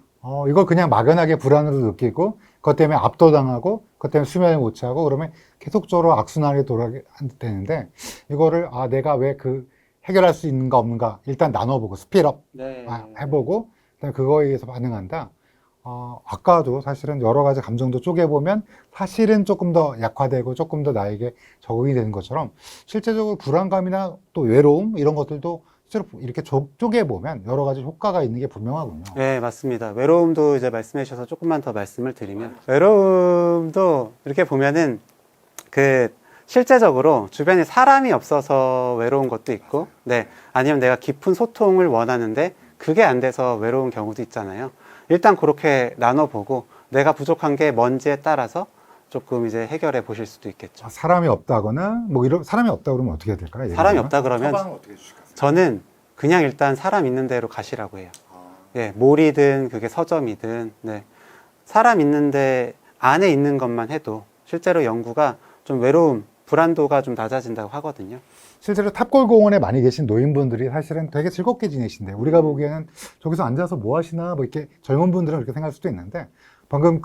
이걸 그냥 막연하게 불안으로 느끼고, 그것 때문에 압도당하고, 그것 때문에 수면을 못 자고, 그러면 계속적으로 악순환이 돌아가는데, 이거를, 아, 내가 왜 해결할 수 있는가 없는가, 일단 나눠보고, 스피드업 네. 해보고, 그다음에 그거에 의해서 반응한다. 아까도 사실은 여러 가지 감정도 쪼개보면, 사실은 조금 더 약화되고, 조금 더 나에게 적응이 되는 것처럼, 실제적으로 불안감이나 또 외로움, 이런 것들도 실제로 이렇게 쪼개보면 여러 가지 효과가 있는 게 분명하군요. 네, 맞습니다. 외로움도 이제 말씀해 주셔서 조금만 더 말씀을 드리면, 외로움도 이렇게 보면은 실제적으로 주변에 사람이 없어서 외로운 것도 있고, 네, 아니면 내가 깊은 소통을 원하는데 그게 안 돼서 외로운 경우도 있잖아요. 일단 그렇게 나눠보고 내가 부족한 게 뭔지에 따라서 조금 이제 해결해 보실 수도 있겠죠. 사람이 없다거나 사람이 없다 그러면 어떻게 해야 될까요? 예를 사람이 들면? 없다 그러면 처방은 어떻게 주실까요? 저는 그냥 일단 사람 있는 대로 가시라고 해요. 예, 몰이든 그게 서점이든, 네. 사람 있는데 안에 있는 것만 해도 실제로 연구가 좀 외로움, 불안도가 좀 낮아진다고 하거든요. 실제로 탑골공원에 많이 계신 노인분들이 사실은 되게 즐겁게 지내신데 우리가 보기에는 저기서 앉아서 뭐 하시나 뭐 이렇게 젊은 분들은 그렇게 생각할 수도 있는데 방금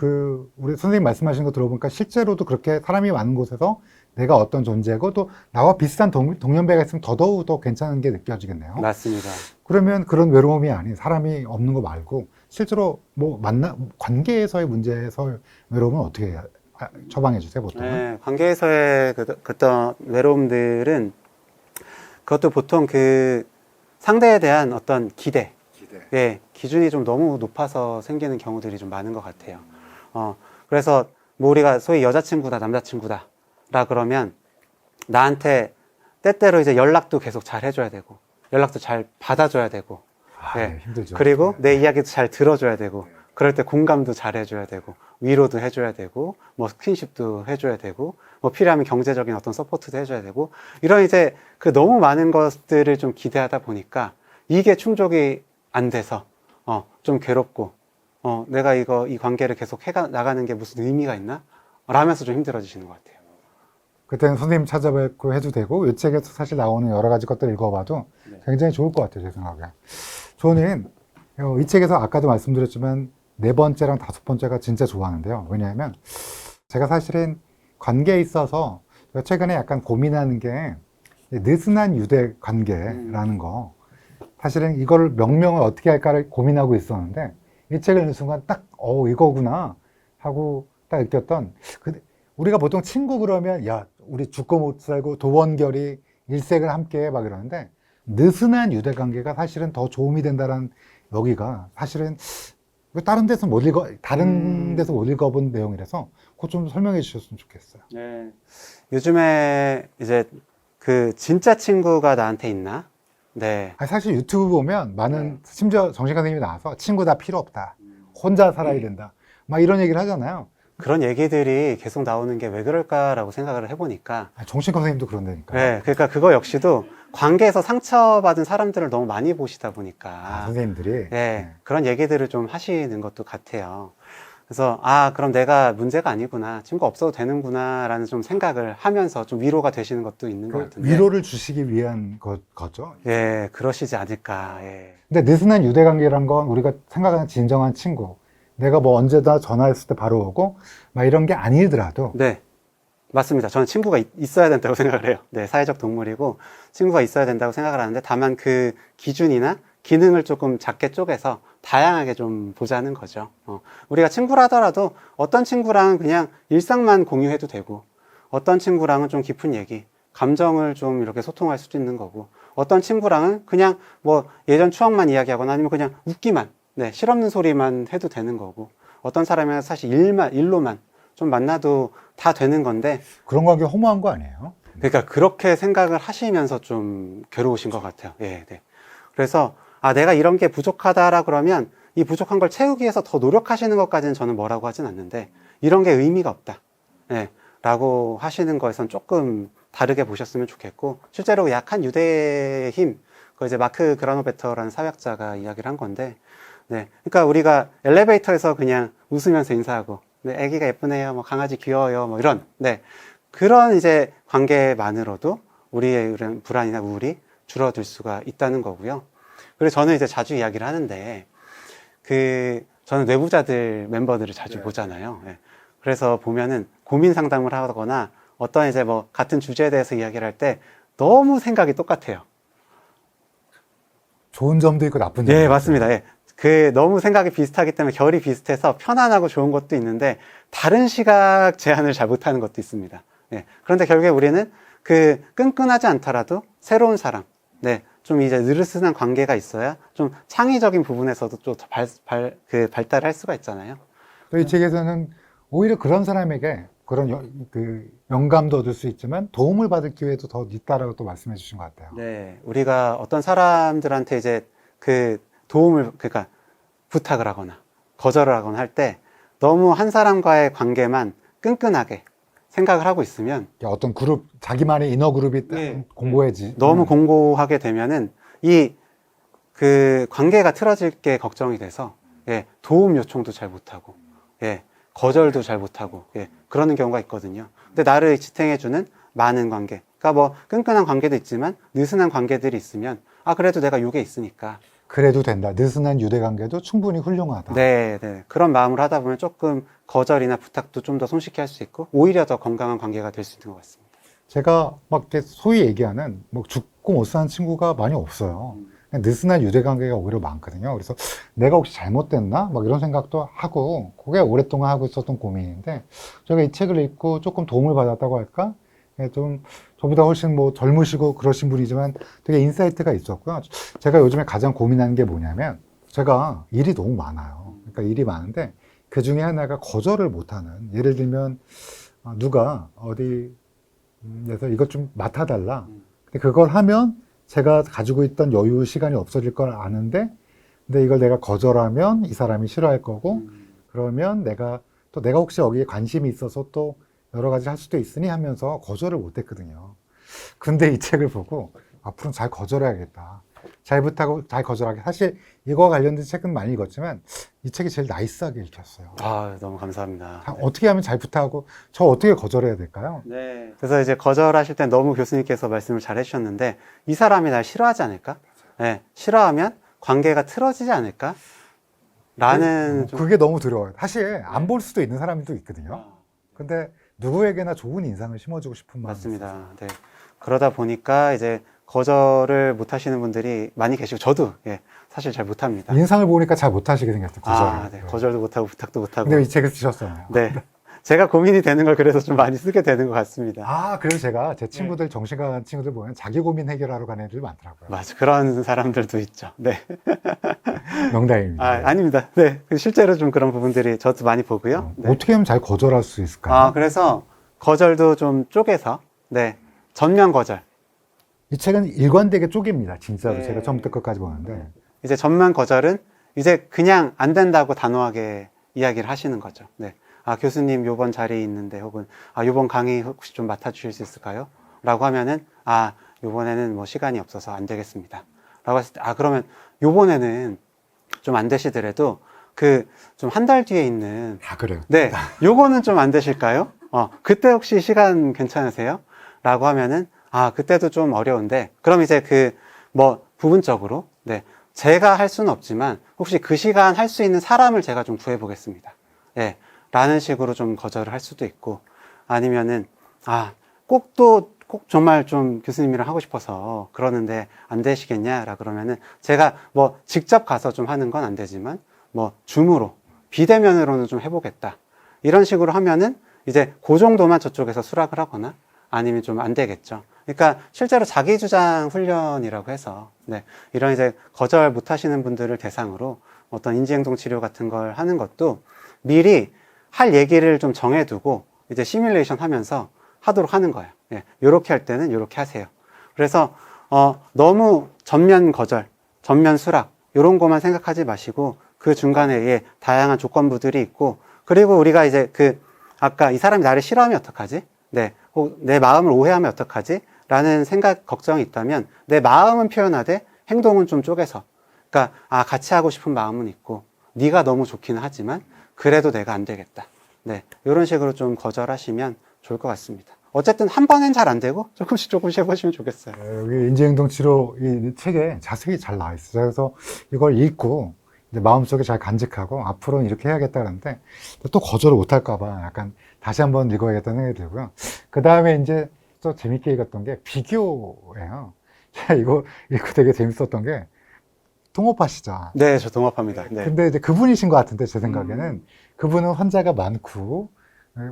우리 선생님 말씀하신 거 들어보니까 실제로도 그렇게 사람이 많은 곳에서 내가 어떤 존재고 또 나와 비슷한 동년배가 있으면 더더욱 더 괜찮은 게 느껴지겠네요. 맞습니다. 그러면 그런 외로움이 아닌 사람이 없는 거 말고 실제로 관계에서의 문제에서 외로움은 어떻게 처방해 주세요, 보통? 네, 관계에서의 그떤 외로움들은 그것도 보통 상대에 대한 어떤 기대, 예, 기준이 좀 너무 높아서 생기는 경우들이 좀 많은 것 같아요. 그래서 뭐 우리가 소위 여자친구다, 남자친구다, 라 그러면 나한테 때때로 이제 연락도 계속 잘 해줘야 되고, 연락도 잘 받아줘야 되고, 예, 힘들죠. 그리고 내 이야기도 잘 들어줘야 되고, 그럴 때 공감도 잘 해줘야 되고, 위로도 해줘야 되고, 뭐 스킨십도 해줘야 되고, 뭐 필요하면 경제적인 어떤 서포트도 해줘야 되고, 이런 이제 너무 많은 것들을 좀 기대하다 보니까 이게 충족이 안 돼서 좀 괴롭고, 내가 이 관계를 계속 나가는 게 무슨 의미가 있나? 라면서 좀 힘들어지시는 것 같아요. 그때는 선생님 찾아뵙고 해도 되고 이 책에서 사실 나오는 여러 가지 것들 읽어봐도 굉장히 좋을 것 같아요, 제 생각에. 저는 이 책에서 아까도 말씀드렸지만 4번째랑 5번째가 진짜 좋아하는데요. 왜냐하면 제가 사실은 관계에 있어서 최근에 약간 고민하는 게 느슨한 유대 관계라는 거, 사실은 이걸 명명을 어떻게 할까를 고민하고 있었는데 이 책을 읽는 순간 딱 이거구나 하고 딱 느꼈던, 우리가 보통 친구 그러면 야 우리 죽고 못 살고 도원결이 일생을 함께해 막 이러는데 느슨한 유대 관계가 사실은 더 도움이 된다는, 여기가 사실은 다른 데서 못 읽어본 내용이라서 그거 좀 설명해 주셨으면 좋겠어요. 네. 요즘에 이제 진짜 친구가 나한테 있나? 네. 사실 유튜브 보면 많은 심지어 정신과 선생님이 나와서 친구 다 필요 없다, 혼자 살아야 된다, 막 이런 얘기를 하잖아요. 그런 얘기들이 계속 나오는 게 왜 그럴까라고 생각을 해보니까. 정신과 선생님도 그런다니까. 네. 그러니까 그거 역시도 관계에서 상처받은 사람들을 너무 많이 보시다 보니까. 선생님들이. 네. 그런 얘기들을 좀 하시는 것도 같아요. 그래서, 그럼 내가 문제가 아니구나. 친구 없어도 되는구나. 라는 좀 생각을 하면서 좀 위로가 되시는 것도 있는 것 같은데. 위로를 주시기 위한 거죠. 예, 그러시지 않을까. 예. 근데 느슨한 유대관계란 건 우리가 생각하는 진정한 친구, 내가 뭐 언제나 전화했을 때 바로 오고 막 이런 게 아니더라도. 네. 맞습니다. 저는 친구가 있어야 된다고 생각을 해요. 네, 사회적 동물이고 친구가 있어야 된다고 생각을 하는데, 다만 그 기준이나 기능을 조금 작게 쪼개서 다양하게 좀 보자는 거죠. 우리가 친구라 하더라도 어떤 친구랑은 그냥 일상만 공유해도 되고, 어떤 친구랑은 좀 깊은 얘기, 감정을 좀 이렇게 소통할 수도 있는 거고, 어떤 친구랑은 그냥 뭐 예전 추억만 이야기하거나 아니면 그냥 웃기만, 네, 실없는 소리만 해도 되는 거고, 어떤 사람이랑 사실 일로만 좀 만나도 다 되는 건데. 그런 관계 허무한 거 아니에요? 그러니까 그렇게 생각을 하시면서 좀 괴로우신 것 같아요. 예, 네. 그래서 내가 이런 게 부족하다라 그러면 이 부족한 걸 채우기 위해서 더 노력하시는 것까지는 저는 뭐라고 하진 않는데, 이런 게 의미가 없다, 예, 라고 하시는 거에선 조금 다르게 보셨으면 좋겠고, 실제로 약한 유대의 힘, 그 이제 마크 그라노베터라는 사회학자가 이야기를 한 건데, 네. 그러니까 우리가 엘리베이터에서 그냥 웃으면서 인사하고, 네, 아기가 예쁘네요. 뭐 강아지 귀여워요. 뭐 이런, 네. 그런 이제 관계만으로도 우리의 이런 불안이나 우울이 줄어들 수가 있다는 거고요. 그래서 저는 이제 자주 이야기를 하는데, 저는 뇌부자들 멤버들을 자주 보잖아요. 예. 그래서 보면은 고민 상담을 하거나 어떤 이제 뭐 같은 주제에 대해서 이야기를 할 때 너무 생각이 똑같아요. 좋은 점도 있고 나쁜 점도 예, 있어요. 맞습니다. 예. 너무 생각이 비슷하기 때문에 결이 비슷해서 편안하고 좋은 것도 있는데 다른 시각 제한을 잘 못하는 것도 있습니다. 예. 그런데 결국에 우리는 끈끈하지 않더라도 새로운 사람, 네. 좀 이제 느슨한 관계가 있어야 좀 창의적인 부분에서도 좀 발달할 수가 있잖아요. 또 이 책에서는 오히려 그런 사람에게 그런 영감도 얻을 수 있지만 도움을 받을 기회도 더 있다라고 또 말씀해 주신 것 같아요. 네. 우리가 어떤 사람들한테 이제 그러니까 부탁을 하거나 거절을 하거나 할 때 너무 한 사람과의 관계만 끈끈하게 생각을 하고 있으면 어떤 그룹, 자기만의 인어 그룹이 예. 공고해지. 너무 공고하게 되면은 관계가 틀어질 게 걱정이 돼서 예, 도움 요청도 잘 못하고 예, 거절도 잘 못하고 예, 그러는 경우가 있거든요. 근데 나를 지탱해주는 많은 관계, 그러니까 뭐 끈끈한 관계도 있지만 느슨한 관계들이 있으면 그래도 내가 요게 있으니까 그래도 된다. 느슨한 유대 관계도 충분히 훌륭하다. 네, 네. 그런 마음을 하다 보면 조금 거절이나 부탁도 좀 더 손쉽게 할 수 있고 오히려 더 건강한 관계가 될 수 있는 것 같습니다. 제가 막 이렇게 소위 얘기하는 뭐 죽고 못 사는 친구가 많이 없어요. 그냥 느슨한 유대 관계가 오히려 많거든요. 그래서 내가 혹시 잘못됐나? 막 이런 생각도 하고, 그게 오랫동안 하고 있었던 고민인데, 제가 이 책을 읽고 조금 도움을 받았다고 할까? 좀, 저보다 훨씬 뭐 젊으시고 그러신 분이지만 되게 인사이트가 있었고요. 제가 요즘에 가장 고민하는 게 뭐냐면, 제가 일이 너무 많아요. 그러니까 일이 많은데, 그 중에 하나가 거절을 못하는, 예를 들면, 누가 어디에서 이것 좀 맡아달라. 근데 그걸 하면 제가 가지고 있던 여유 시간이 없어질 걸 아는데, 근데 이걸 내가 거절하면 이 사람이 싫어할 거고, 그러면 내가 혹시 여기에 관심이 있어서 또 여러 가지 할 수도 있으니 하면서 거절을 못 했거든요. 근데 이 책을 보고 앞으로는 잘 거절해야겠다. 잘 부탁하고 잘 거절하게. 사실 이거와 관련된 책은 많이 읽었지만 이 책이 제일 나이스하게 읽혔어요. 너무 감사합니다. 어떻게 하면 잘 부탁하고 저 어떻게 거절해야 될까요? 네. 그래서 이제 거절하실 때 너무 교수님께서 말씀을 잘 해주셨는데 이 사람이 날 싫어하지 않을까? 네. 싫어하면 관계가 틀어지지 않을까? 라는 좀 그게 너무 두려워요. 사실 안 볼 수도 있는 사람도 있거든요. 근데 누구에게나 좋은 인상을 심어주고 싶은 마음이 있어요. 맞습니다. 네. 그러다 보니까 이제 거절을 못 하시는 분들이 많이 계시고 저도 사실 잘 못합니다. 인상을 보니까 잘 못하시게 생겼어요. 거절을. 네. 거절도 못하고 부탁도 못하고. 근데 이 책을 쓰셨잖아요. 네. 제가 고민이 되는 걸 그래서 좀 많이 쓰게 되는 것 같습니다. 그래서 제가 제 친구들, 정신과 간 친구들 보면 자기 고민 해결하러 가는 애들이 많더라고요. 맞아. 그런 사람들도 있죠. 네. 농담입니다. 아닙니다. 네. 실제로 좀 그런 부분들이 저도 많이 보고요. 네. 어떻게 하면 잘 거절할 수 있을까요? 그래서 거절도 좀 쪼개서, 네. 전면 거절. 이 책은 일관되게 쪼갭니다. 진짜로. 네. 제가 처음부터 끝까지 보는데. 이제 전면 거절은 이제 그냥 안 된다고 단호하게 이야기를 하시는 거죠. 네. 교수님 요번 자리에 있는데 혹은 요번 강의 혹시 좀 맡아주실 수 있을까요? 라고 하면은 요번에는 뭐 시간이 없어서 안 되겠습니다. 라고 했을 때 그러면 요번에는 좀 안 되시더라도 좀 한 달 뒤에 있는 그래요. 네, 요거는 좀 안 되실까요? 그때 혹시 시간 괜찮으세요? 라고 하면은 그때도 좀 어려운데 그럼 이제 부분적으로 네, 제가 할 수는 없지만 혹시 그 시간 할 수 있는 사람을 제가 좀 구해보겠습니다. 네, 라는 식으로 좀 거절을 할 수도 있고 아니면은 꼭 정말 좀 교수님이랑 하고 싶어서 그러는데 안 되시겠냐라 그러면은 제가 뭐 직접 가서 좀 하는 건 안 되지만 뭐 줌으로 비대면으로는 좀 해보겠다 이런 식으로 하면은 이제 그 정도만 저쪽에서 수락을 하거나 아니면 좀 안 되겠죠. 그러니까 실제로 자기주장 훈련이라고 해서 네, 이런 이제 거절 못 하시는 분들을 대상으로 어떤 인지행동 치료 같은 걸 하는 것도 미리 할 얘기를 좀 정해두고 이제 시뮬레이션 하면서 하도록 하는 거예요. 요렇게 할 때는 요렇게 하세요. 그래서 너무 전면 거절, 전면 수락 요런 것만 생각하지 마시고 그 중간에 다양한 조건부들이 있고 그리고 우리가 이제 아까 이 사람이 나를 싫어하면 어떡하지? 네, 내 마음을 오해하면 어떡하지? 라는 생각, 걱정이 있다면 내 마음은 표현하되 행동은 좀 쪼개서 그러니까 같이 하고 싶은 마음은 있고 네가 너무 좋기는 하지만 그래도 내가 안 되겠다. 네, 이런 식으로 좀 거절하시면 좋을 것 같습니다. 어쨌든 한 번엔 잘 안 되고 조금씩 해보시면 좋겠어요. 여기 인지행동치료 이 책에 자세히 잘 나와 있어요. 그래서 이걸 읽고 이제 마음속에 잘 간직하고 앞으로는 이렇게 해야겠다 그러는데 또 거절을 못할까봐 약간 다시 한번 읽어야겠다는 생각이 들고요. 그 다음에 이제 또 재밌게 읽었던 게 비교예요. 제가 이거 읽고 되게 재밌었던 게 통업하시죠. 네, 저 동업합니다. 네. 근데 이제 그분이신 것 같은데 제 생각에는 그분은 환자가 많고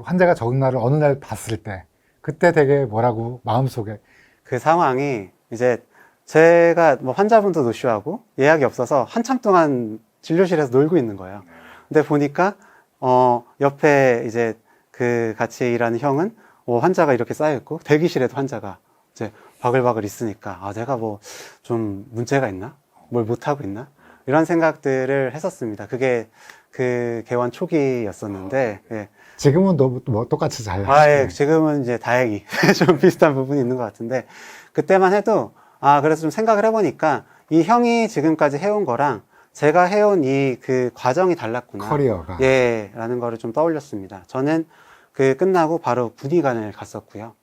환자가 적은 날을 어느 날 봤을 때 그때 되게 뭐라고 마음속에 그 상황이 이제 제가 뭐 환자분도 노쇼하고 예약이 없어서 한참 동안 진료실에서 놀고 있는 거예요. 근데 보니까 옆에 이제 그 같이 일하는 형은 환자가 이렇게 쌓여 있고 대기실에도 환자가 이제 바글바글 있으니까 내가 뭐 좀 문제가 있나? 뭘 못하고 있나? 이런 생각들을 했었습니다. 그게 그 개원 초기였었는데, 예. 지금은 뭐 똑같이 잘 예, 하시네. 지금은 이제 다행히 좀 비슷한 부분이 있는 것 같은데, 그때만 해도, 그래서 좀 생각을 해보니까, 이 형이 지금까지 해온 거랑 제가 해온 이 그 과정이 달랐구나. 커리어가. 예, 라는 거를 좀 떠올렸습니다. 저는 그 끝나고 바로 군의관을 갔었고요.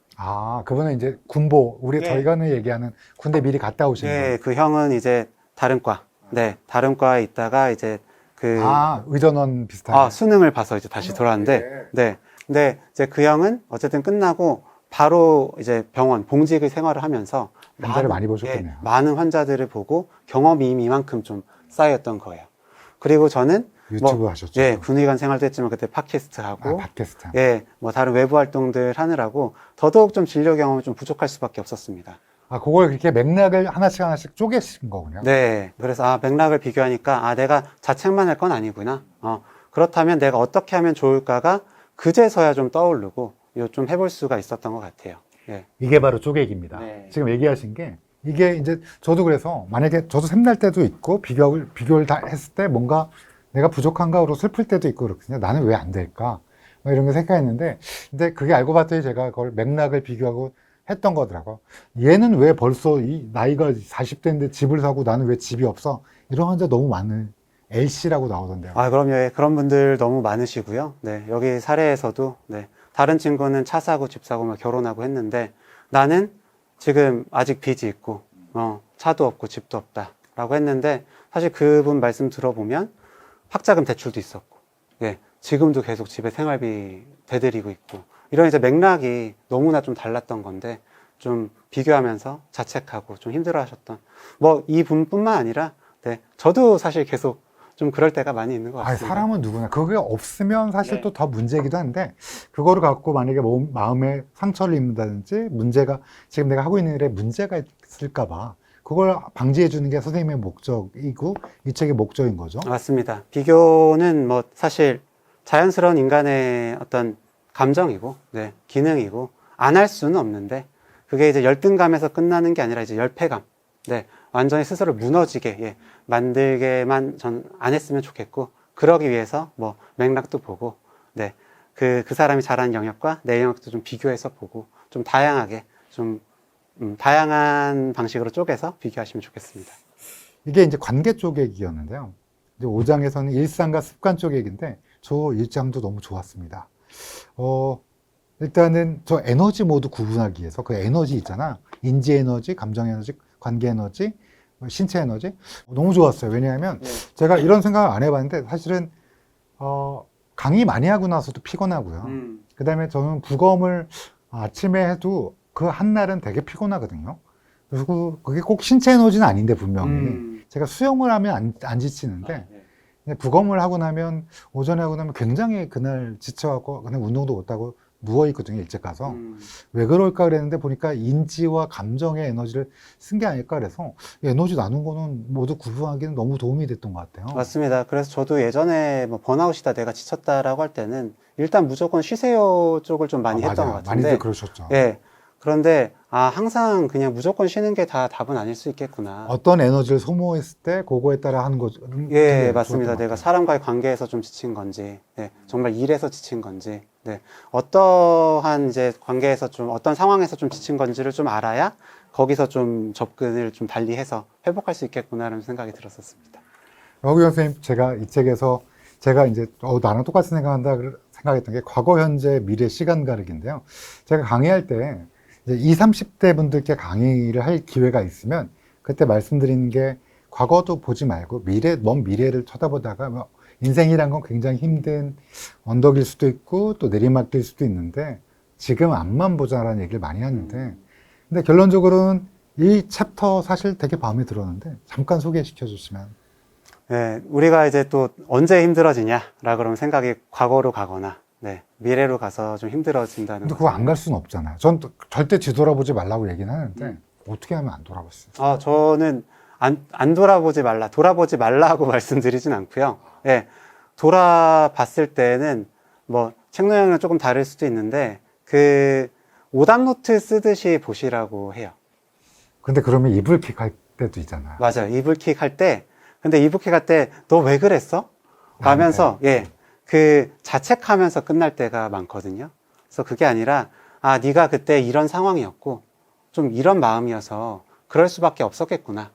그분은 이제 군보, 예. 저희가 얘기하는 군대 미리 갔다 오신 예, 거예요. 그 형은 이제 다른 과, 네, 다른 과에 있다가 이제 의전원 비슷하게. 수능을 봐서 이제 다시 돌아왔는데, 네. 근데 이제 그 형은 어쨌든 끝나고 바로 이제 병원, 봉직의 생활을 하면서 환자를 많이 보셨겠네요. 많은 환자들을 보고 경험이 이만큼 좀 쌓였던 거예요. 그리고 저는 유튜브 하셨죠? 예, 군의관 생활도 했지만 그때 팟캐스트 하고, 팟캐스트. 예, 뭐 다른 외부 활동들 하느라고 더더욱 좀 진료 경험이 좀 부족할 수밖에 없었습니다. 그걸 그렇게 맥락을 하나씩 쪼개신 거군요. 네. 그래서 맥락을 비교하니까 내가 자책만 할 건 아니구나. 그렇다면 내가 어떻게 하면 좋을까가 그제서야 좀 떠오르고 좀 해볼 수가 있었던 것 같아요. 예. 이게 바로 쪼개기입니다. 네. 지금 얘기하신 게 이게 이제 저도 그래서 만약에 저도 샘날 때도 있고 비교를 다 했을 때 뭔가 내가 부족한가로 슬플 때도 있고 그렇거든요. 나는 왜 안 될까? 뭐 이런 거 생각했는데 근데 그게 알고 봤더니 제가 그걸 맥락을 비교하고 했던 거더라고. 얘는 왜 벌써 이 나이가 40대인데 집을 사고 나는 왜 집이 없어? 이런 환자 너무 많은 L씨라고 나오던데요. 그럼요. 예. 그런 분들 너무 많으시고요. 네. 여기 사례에서도, 네. 다른 친구는 차 사고 집 사고 막 결혼하고 했는데 나는 지금 아직 빚이 있고, 차도 없고 집도 없다. 라고 했는데 사실 그분 말씀 들어보면 학자금 대출도 있었고, 예. 지금도 계속 집에 생활비 대드리고 있고, 이런 이제 맥락이 너무나 좀 달랐던 건데, 좀 비교하면서 자책하고 좀 힘들어 하셨던, 이 분뿐만 아니라, 네. 저도 사실 계속 좀 그럴 때가 많이 있는 것 같습니다. 사람은 누구나. 그게 없으면 사실 네. 또 더 문제이기도 한데, 그거를 갖고 만약에 마음에 상처를 입는다든지, 지금 내가 하고 있는 일에 문제가 있을까봐, 그걸 방지해 주는 게 선생님의 목적이고, 이 책의 목적인 거죠. 맞습니다. 비교는 사실 자연스러운 인간의 어떤 감정이고, 네, 기능이고, 안 할 수는 없는데, 그게 이제 열등감에서 끝나는 게 아니라 이제 열패감, 네, 완전히 스스로 무너지게, 만들게만 전 안 했으면 좋겠고, 그러기 위해서 맥락도 보고, 네, 그 사람이 잘하는 영역과 내 영역도 좀 비교해서 보고, 좀 다양하게, 다양한 방식으로 쪼개서 비교하시면 좋겠습니다. 이게 이제 관계 쪼개기였는데요. 이제 5장에서는 일상과 습관 쪼개기인데, 저 1장도 너무 좋았습니다. 일단은 저 에너지 모두 구분하기 위해서 그 에너지 있잖아. 인지 에너지, 감정 에너지, 관계 에너지, 신체 에너지. 너무 좋았어요. 왜냐하면 제가 이런 생각을 안 해봤는데 사실은, 강의 많이 하고 나서도 피곤하고요. 그 다음에 저는 부검을 아침에 해도 그 한날은 되게 피곤하거든요. 그리고 그게 꼭 신체 에너지는 아닌데 분명히. 제가 수영을 하면 안 지치는데, 부검을 하고 나면, 오전에 하고 나면 굉장히 그날 지쳐갖고 그냥 운동도 못하고 누워있거든요, 일찍 가서. 왜 그럴까 그랬는데 보니까 인지와 감정의 에너지를 쓴 게 아닐까 그래서 에너지 나눈 거는 모두 구분하기는 너무 도움이 됐던 것 같아요. 맞습니다. 그래서 저도 예전에 번아웃이다 내가 지쳤다라고 할 때는 일단 무조건 쉬세요 쪽을 좀 많이 했던 것 같은데. 많이들 그러셨죠. 예. 그런데 항상 그냥 무조건 쉬는 게 다 답은 아닐 수 있겠구나. 어떤 에너지를 소모했을 때 그거에 따라 하는 거. 예, 맞습니다. 내가 사람과의 관계에서 좀 지친 건지, 네, 정말 일에서 지친 건지, 네, 어떠한 이제 관계에서 좀, 어떤 상황에서 좀 지친 건지를 좀 알아야 거기서 좀 접근을 좀 달리해서 회복할 수 있겠구나라는 생각이 들었었습니다. 여기 선생님, 제가 이 책에서 제가 이제 나랑 똑같이 생각한다 생각했던 게 과거, 현재, 미래 시간 가르기인데요. 제가 강의할 때 이제 20, 30대 분들께 강의를 할 기회가 있으면 그때 말씀드리는 게 과거도 보지 말고 먼 미래를 쳐다보다가 뭐 인생이란 건 굉장히 힘든 언덕일 수도 있고 또 내리막길 수도 있는데 지금 앞만 보자라는 얘기를 많이 하는데 근데 결론적으로는 이 챕터 사실 되게 마음에 들었는데 잠깐 소개시켜 주시면. 네, 우리가 이제 또 언제 힘들어지냐라 그러면 생각이 과거로 가거나, 네, 미래로 가서 좀 힘들어진다는 근데 거죠. 그거 안 갈 수는 없잖아요. 전 절대 뒤돌아보지 말라고 얘기는 하는데 어떻게 하면 안 돌아볼 수 있어요? 저는 안 돌아보지 말라, 돌아보지 말라고 말씀드리진 않고요. 예, 돌아봤을 때는 뭐 책 내용은 조금 다를 수도 있는데 그 오답노트 쓰듯이 보시라고 해요. 근데 그러면 이불킥 할 때도 있잖아요. 맞아요. 이불킥 할 때, 근데 이불킥 할 때 너 왜 그랬어? 하면서 예, 그 자책하면서 끝날 때가 많거든요. 그래서 그게 아니라 네가 그때 이런 상황이었고 좀 이런 마음이어서 그럴 수밖에 없었겠구나.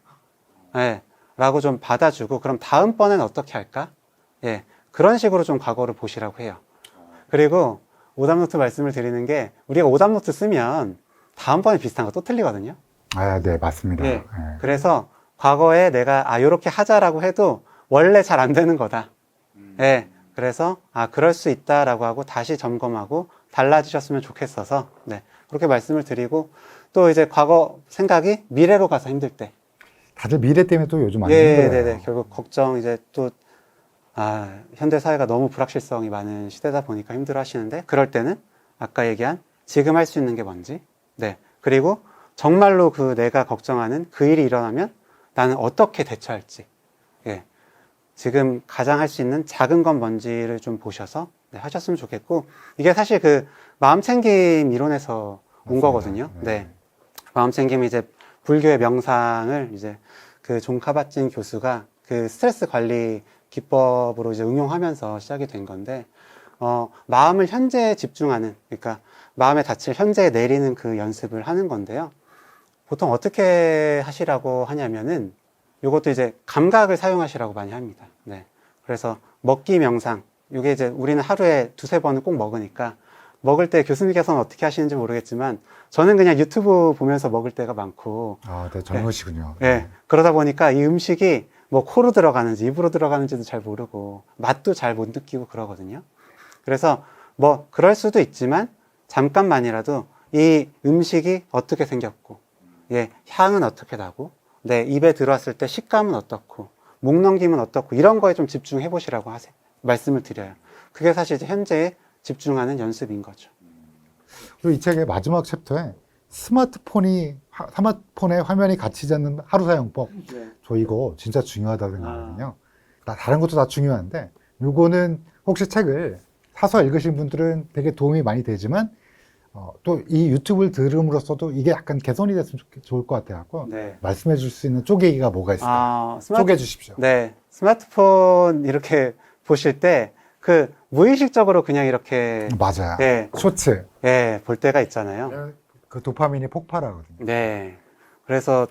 예, 라고 좀 받아주고 그럼 다음번엔 어떻게 할까? 예, 그런 식으로 좀 과거를 보시라고 해요. 그리고 오답노트 말씀을 드리는 게 우리가 오답노트 쓰면 다음번에 비슷한 거 또 틀리거든요. 네, 맞습니다. 예, 예. 그래서 과거에 내가 요렇게 하자라고 해도 원래 잘 안 되는 거다. 예, 그래서 그럴 수 있다라고 하고 다시 점검하고 달라지셨으면 좋겠어서 네, 그렇게 말씀을 드리고 또 이제 과거 생각이 미래로 가서 힘들 때 다들 미래 때문에 또 요즘 많이 예, 힘들어요. 네네. 결국 걱정 이제 또 현대 사회가 너무 불확실성이 많은 시대다 보니까 힘들어 하시는데 그럴 때는 아까 얘기한 지금 할 수 있는 게 뭔지 네, 그리고 정말로 그 내가 걱정하는 그 일이 일어나면 나는 어떻게 대처할지 예, 지금 가장 할 수 있는 작은 건 뭔지를 좀 보셔서 네, 하셨으면 좋겠고 이게 사실 그 마음챙김 이론에서 온 맞습니다. 거거든요. 네. 마음챙김이 이제 불교의 명상을 이제 그 존 카바진 교수가 그 스트레스 관리 기법으로 이제 응용하면서 시작이 된 건데, 마음을 현재에 집중하는, 그러니까 마음의 닻을 현재에 내리는 그 연습을 하는 건데요. 보통 어떻게 하시라고 하냐면은, 요것도 이제 감각을 사용하시라고 많이 합니다. 네. 그래서 먹기 명상, 이게 이제 우리는 하루에 두세 번은 꼭 먹으니까, 먹을 때 교수님께서는 어떻게 하시는지 모르겠지만, 저는 그냥 유튜브 보면서 먹을 때가 많고. 네, 젊으시군요. 네. 그러다 보니까 이 음식이 뭐 코로 들어가는지 입으로 들어가는지도 잘 모르고 맛도 잘 못 느끼고 그러거든요. 그래서 뭐 그럴 수도 있지만 잠깐만이라도 이 음식이 어떻게 생겼고, 예, 향은 어떻게 나고, 내 입에 들어왔을 때 식감은 어떻고, 목 넘김은 어떻고 이런 거에 좀 집중해 보시라고 말씀을 드려요. 그게 사실 이제 현재에 집중하는 연습인 거죠. 그리고 이 책의 마지막 챕터에 스마트폰에 화면이 갇히지 않는 하루 사용법. 네. 저 이거 진짜 중요하다고 생각하거든요. 다른 것도 다 중요한데, 요거는 혹시 책을 사서 읽으신 분들은 되게 도움이 많이 되지만, 또 이 유튜브를 들음으로써도 이게 약간 개선이 됐으면 좋을 것 같아요. 네. 말씀해 줄 수 있는 쪼개기가 뭐가 있을까요? 쪼개 주십시오. 네. 스마트폰 이렇게 보실 때 그 무의식적으로 그냥 이렇게 맞아요. 네. 쇼츠. 예, 볼 때가 있잖아요. 그 도파민이 폭발하거든요. 네. 그래서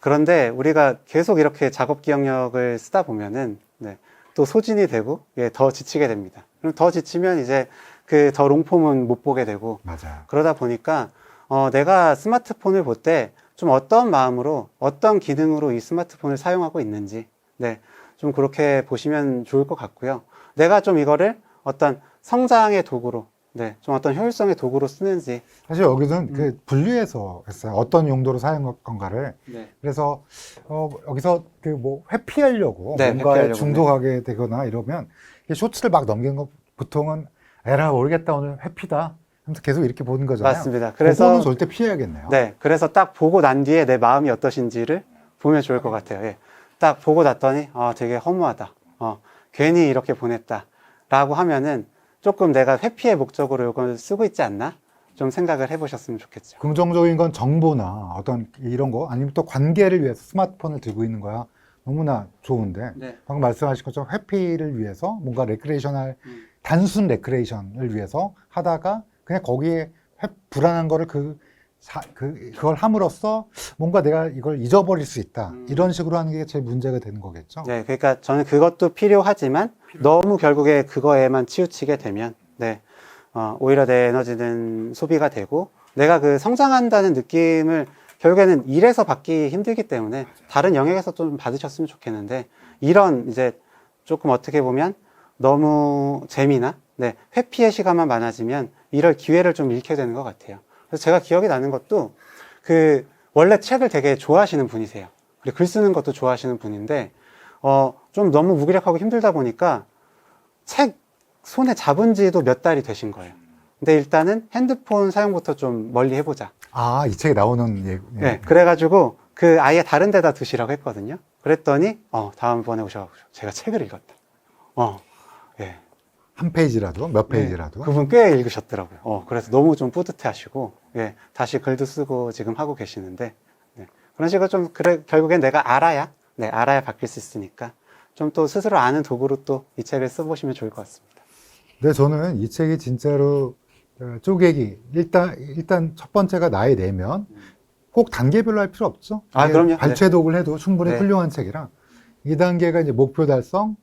그런데 우리가 계속 이렇게 작업 기억력을 쓰다 보면은 네, 또 소진이 되고 예, 더 지치게 됩니다. 그럼 더 지치면 이제 그 더 롱폼은 못 보게 되고 맞아요. 그러다 보니까 내가 스마트폰을 볼 때 좀 어떤 마음으로 어떤 기능으로 이 스마트폰을 사용하고 있는지 네, 좀 그렇게 보시면 좋을 것 같고요. 내가 좀 이거를 어떤 성장의 도구로 네, 좀 어떤 효율성의 도구로 쓰는지. 사실 여기서는 그 분류해서 했어요. 어떤 용도로 사용할 건가를. 네. 그래서 여기서 그 뭐 회피하려고 네, 뭔가에 회피하려고, 중독하게 되거나 이러면 쇼츠를 막 넘기는 거 보통은 에라 모르겠다 오늘 회피다 하면서 계속 이렇게 보는 거잖아요. 맞습니다. 그래서 그거는 절대 피해야겠네요. 네, 그래서 딱 보고 난 뒤에 내 마음이 어떠신지를 보면 좋을 것 같아요. 예. 딱 보고 났더니 되게 허무하다. 괜히 이렇게 보냈다. 라고 하면은 조금 내가 회피의 목적으로 이걸 쓰고 있지 않나? 좀 생각을 해보셨으면 좋겠죠. 긍정적인 건 정보나 어떤 이런 거 아니면 또 관계를 위해서 스마트폰을 들고 있는 거야 너무나 좋은데 네. 방금 말씀하신 것처럼 회피를 위해서 뭔가 레크레이셔널 단순 레크레이션을 위해서 하다가 그냥 거기에 불안한 거를 그걸 함으로써 뭔가 내가 이걸 잊어버릴 수 있다 이런 식으로 하는 게 제일 문제가 되는 거겠죠. 네, 그러니까 저는 그것도 필요하지만 너무 결국에 그거에만 치우치게 되면 네, 오히려 내 에너지는 소비가 되고 내가 그 성장한다는 느낌을 결국에는 일에서 받기 힘들기 때문에 다른 영역에서 좀 받으셨으면 좋겠는데 이런 이제 조금 어떻게 보면 너무 재미나 네, 회피의 시간만 많아지면 이럴 기회를 좀 잃게 되는 것 같아요. 그래서 제가 기억이 나는 것도 원래 책을 되게 좋아하시는 분이세요. 그리고 글 쓰는 것도 좋아하시는 분인데 좀 너무 무기력하고 힘들다 보니까 책 손에 잡은 지도 몇 달이 되신 거예요. 근데 일단은 핸드폰 사용부터 좀 멀리 해보자. 이 책에 나오는 네, 그래가지고 그 아예 다른 데다 두시라고 했거든요. 그랬더니 다음번에 오셔가지고 제가 책을 읽었다. 예. 한 페이지라도 몇 페이지라도 그분 꽤 읽으셨더라고요. 그래서 너무 좀 뿌듯해하시고 예, 다시 글도 쓰고 지금 하고 계시는데 네, 그런 식으로 좀 결국엔 내가 알아야 바뀔 수 있으니까 좀 또 스스로 아는 도구로 또 이 책을 써보시면 좋을 것 같습니다. 네, 저는 이 책이 진짜로 쪼개기 일단 첫 번째가 나의 내면 꼭 단계별로 할 필요 없죠. 그럼요. 발췌독을 해도 충분히 네. 훌륭한 책이라 2단계가 이제 목표 달성,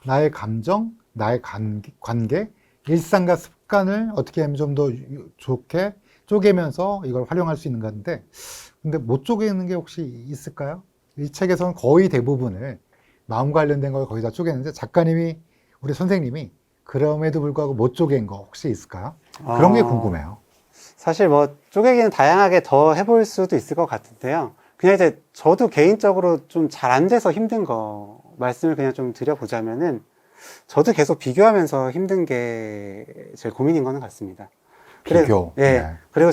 나의 감정, 나의 관계, 일상과 습관을 어떻게 하면 좀 더 좋게 쪼개면서 이걸 활용할 수 있는 건데 근데 못 쪼개는 게 혹시 있을까요? 이 책에서는 거의 대부분을 마음 관련된 걸 거의 다 쪼개는데 작가님이 우리 선생님이 그럼에도 불구하고 못 쪼갠 거 혹시 있을까요? 그런 게 궁금해요. 사실 뭐 쪼개기는 다양하게 더 해볼 수도 있을 것 같은데요. 그냥 이제 저도 개인적으로 좀 잘 안 돼서 힘든 거 말씀을 그냥 좀 드려보자면은 저도 계속 비교하면서 힘든 게 제일 고민인 거는 같습니다. 비교. 예. 네. 그리고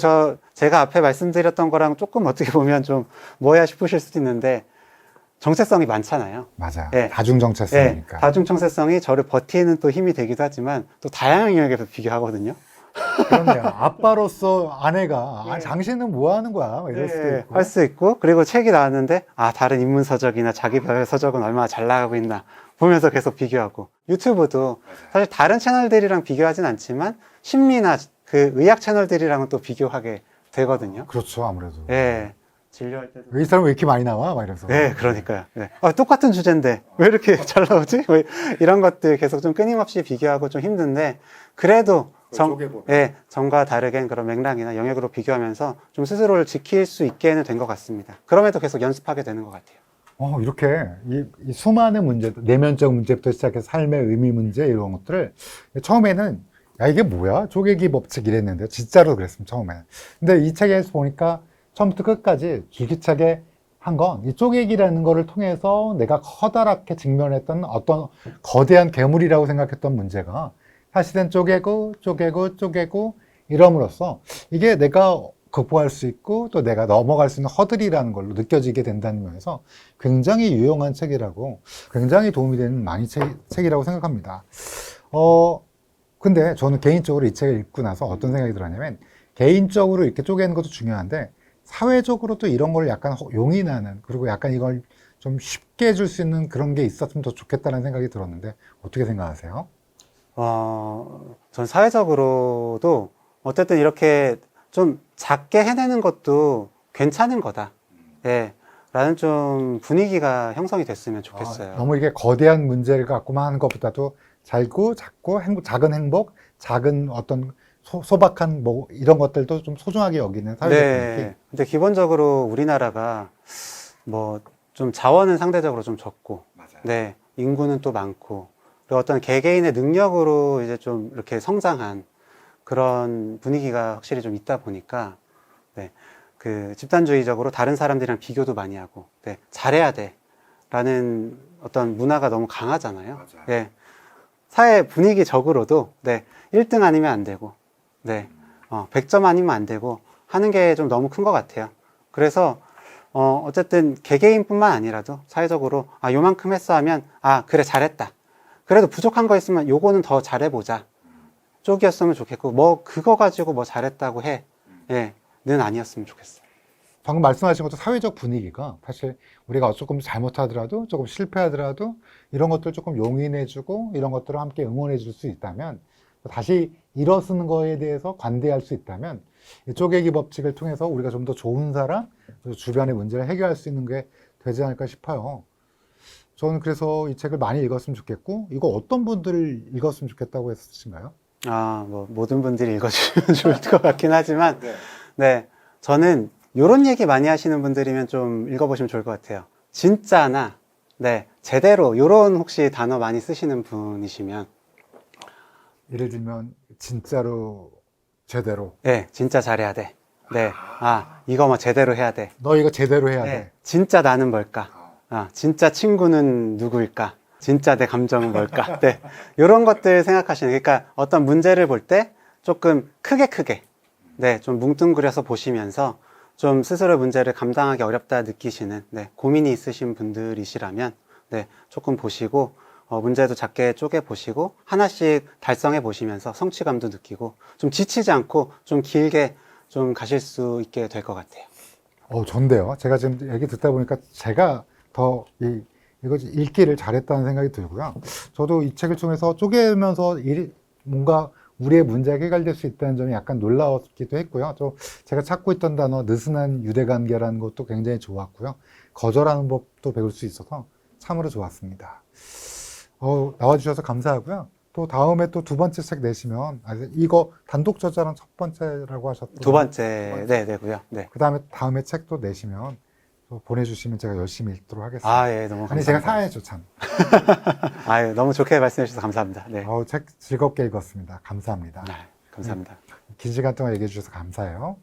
제가 앞에 말씀드렸던 거랑 조금 어떻게 보면 좀 뭐야 싶으실 수도 있는데 정체성이 많잖아요. 맞아요. 예. 다중정체성이니까. 예. 다중정체성이 저를 버티는 또 힘이 되기도 하지만 또 다양한 영역에서 비교하거든요. 그렇네요. 아빠로서 아내가 네. 당신은 뭐 하는 거야? 막 이럴 수도 있고. 할 수 있고 그리고 책이 나왔는데 다른 인문 서적이나 자기 별 서적은 얼마나 잘 나가고 있나 보면서 계속 비교하고 유튜브도 사실 다른 채널들이랑 비교하진 않지만 심리나 그 의학 채널들이랑은 또 비교하게 되거든요. 그렇죠, 아무래도. 예. 진료할 때도. 이 사람 왜 이렇게 많이 나와? 막 이래서. 네, 그러니까요. 네. 똑같은 주제인데 왜 이렇게 잘 나오지? 뭐 이런 것들 계속 좀 끊임없이 비교하고 좀 힘든데 그래도 전과 다르게 그런 맥락이나 영역으로 비교하면서 좀 스스로를 지킬 수 있게는 된 것 같습니다. 그럼에도 계속 연습하게 되는 것 같아요. 이렇게 이 수많은 문제, 내면적 문제부터 시작해서 삶의 의미 문제 이런 것들을 처음에는 이게 뭐야? 쪼개기 법칙 이랬는데 진짜로 그랬습니다, 처음에는. 근데 이 책에서 보니까 처음부터 끝까지 줄기차게 한 건 이 쪼개기라는 거를 통해서 내가 커다랗게 직면했던 어떤 거대한 괴물이라고 생각했던 문제가 사실은 쪼개고 이럼으로써 이게 내가 극복할 수 있고 또 내가 넘어갈 수 있는 허들이라는 걸로 느껴지게 된다는 면에서 굉장히 유용한 책이라고 굉장히 도움이 되는 책이라고 생각합니다. 근데 저는 개인적으로 이 책을 읽고 나서 어떤 생각이 들었냐면 개인적으로 이렇게 쪼개는 것도 중요한데 사회적으로 또 이런 걸 약간 용인하는 그리고 약간 이걸 좀 쉽게 해줄 수 있는 그런 게 있었으면 더 좋겠다는 생각이 들었는데 어떻게 생각하세요? 전 사회적으로도 어쨌든 이렇게 좀 작게 해내는 것도 괜찮은 거다. 예. 라는 좀 분위기가 형성이 됐으면 좋겠어요. 너무 이게 거대한 문제를 갖고만 하는 것보다도 작고 작은 행복, 작은 어떤 소박한 뭐 이런 것들도 좀 소중하게 여기는 사회적 분위기. 네. 근데 기본적으로 우리나라가 뭐 좀 자원은 상대적으로 좀 적고, 맞아요. 네. 인구는 또 많고, 그리고 어떤 개개인의 능력으로 이제 좀 이렇게 성장한 그런 분위기가 확실히 좀 있다 보니까, 네. 그 집단주의적으로 다른 사람들이랑 비교도 많이 하고, 네. 잘해야 돼. 라는 어떤 문화가 너무 강하잖아요. 맞아요. 네. 사회 분위기적으로도, 네. 1등 아니면 안 되고, 네. 100점 아니면 안 되고 하는 게 좀 너무 큰 것 같아요. 그래서, 어쨌든 개개인뿐만 아니라도 사회적으로, 요만큼 했어 하면, 그래, 잘했다. 그래도 부족한 거 있으면 요거는 더 잘해보자. 쪽이었으면 좋겠고, 뭐, 그거 가지고 뭐 잘했다고 해. 예, 는 아니었으면 좋겠어요. 방금 말씀하신 것도 사회적 분위기가 사실 우리가 조금 잘못하더라도 조금 실패하더라도 이런 것들 조금 용인해주고 이런 것들을 함께 응원해줄 수 있다면 다시 일어서는 거에 대해서 관대할 수 있다면 이 쪼개기 법칙을 통해서 우리가 좀 더 좋은 사람, 주변의 문제를 해결할 수 있는 게 되지 않을까 싶어요. 저는 그래서 이 책을 많이 읽었으면 좋겠고 이거 어떤 분들을 읽었으면 좋겠다고 했으신가요? 아, 뭐, 모든 분들이 읽어주면 좋을 것 같긴 하지만, 네, 저는 요런 얘기 많이 하시는 분들이면 좀 읽어보시면 좋을 것 같아요. 진짜나, 네, 제대로, 요런 혹시 단어 많이 쓰시는 분이시면, 예를 들면 진짜로 제대로 네, 진짜 잘해야 돼. 네, 아, 이거 뭐 제대로 해야 돼. 너 이거 제대로 해야 네, 돼. 진짜 나는 뭘까? 아, 진짜 친구는 누구일까? 진짜 내 감정은 뭘까? 네, 요런 것들 생각하시는, 그러니까 어떤 문제를 볼 때 조금 크게, 네, 좀 뭉뚱그려서 보시면서 좀 스스로 문제를 감당하기 어렵다 느끼시는, 네, 고민이 있으신 분들이시라면, 네, 조금 보시고, 문제도 작게 쪼개 보시고, 하나씩 달성해 보시면서 성취감도 느끼고, 좀 지치지 않고 좀 길게 좀 가실 수 있게 될 것 같아요. 전데요. 제가 지금 얘기 듣다 보니까 제가 더 이거 읽기를 잘했다는 생각이 들고요. 저도 이 책을 통해서 쪼개면서 뭔가 우리의 문제가 해결될 수 있다는 점이 약간 놀라웠기도 했고요. 제가 찾고 있던 단어 느슨한 유대관계라는 것도 굉장히 좋았고요. 거절하는 법도 배울 수 있어서 참으로 좋았습니다. 나와주셔서 감사하고요. 또 다음에 또 두 번째 책 내시면 이거 단독 저자는 첫 번째라고 하셨던 두 번째, 네, 네고요. 네. 그 다음에 책도 내시면 또 보내주시면 제가 열심히 읽도록 하겠습니다. 아, 예, 너무 감사합니다. 아니 제가 사야죠 참. 아, 예, 너무 좋게 말씀해 주셔서 감사합니다. 네. 책 즐겁게 읽었습니다. 감사합니다. 네, 감사합니다. 긴 시간 동안 얘기해 주셔서 감사해요.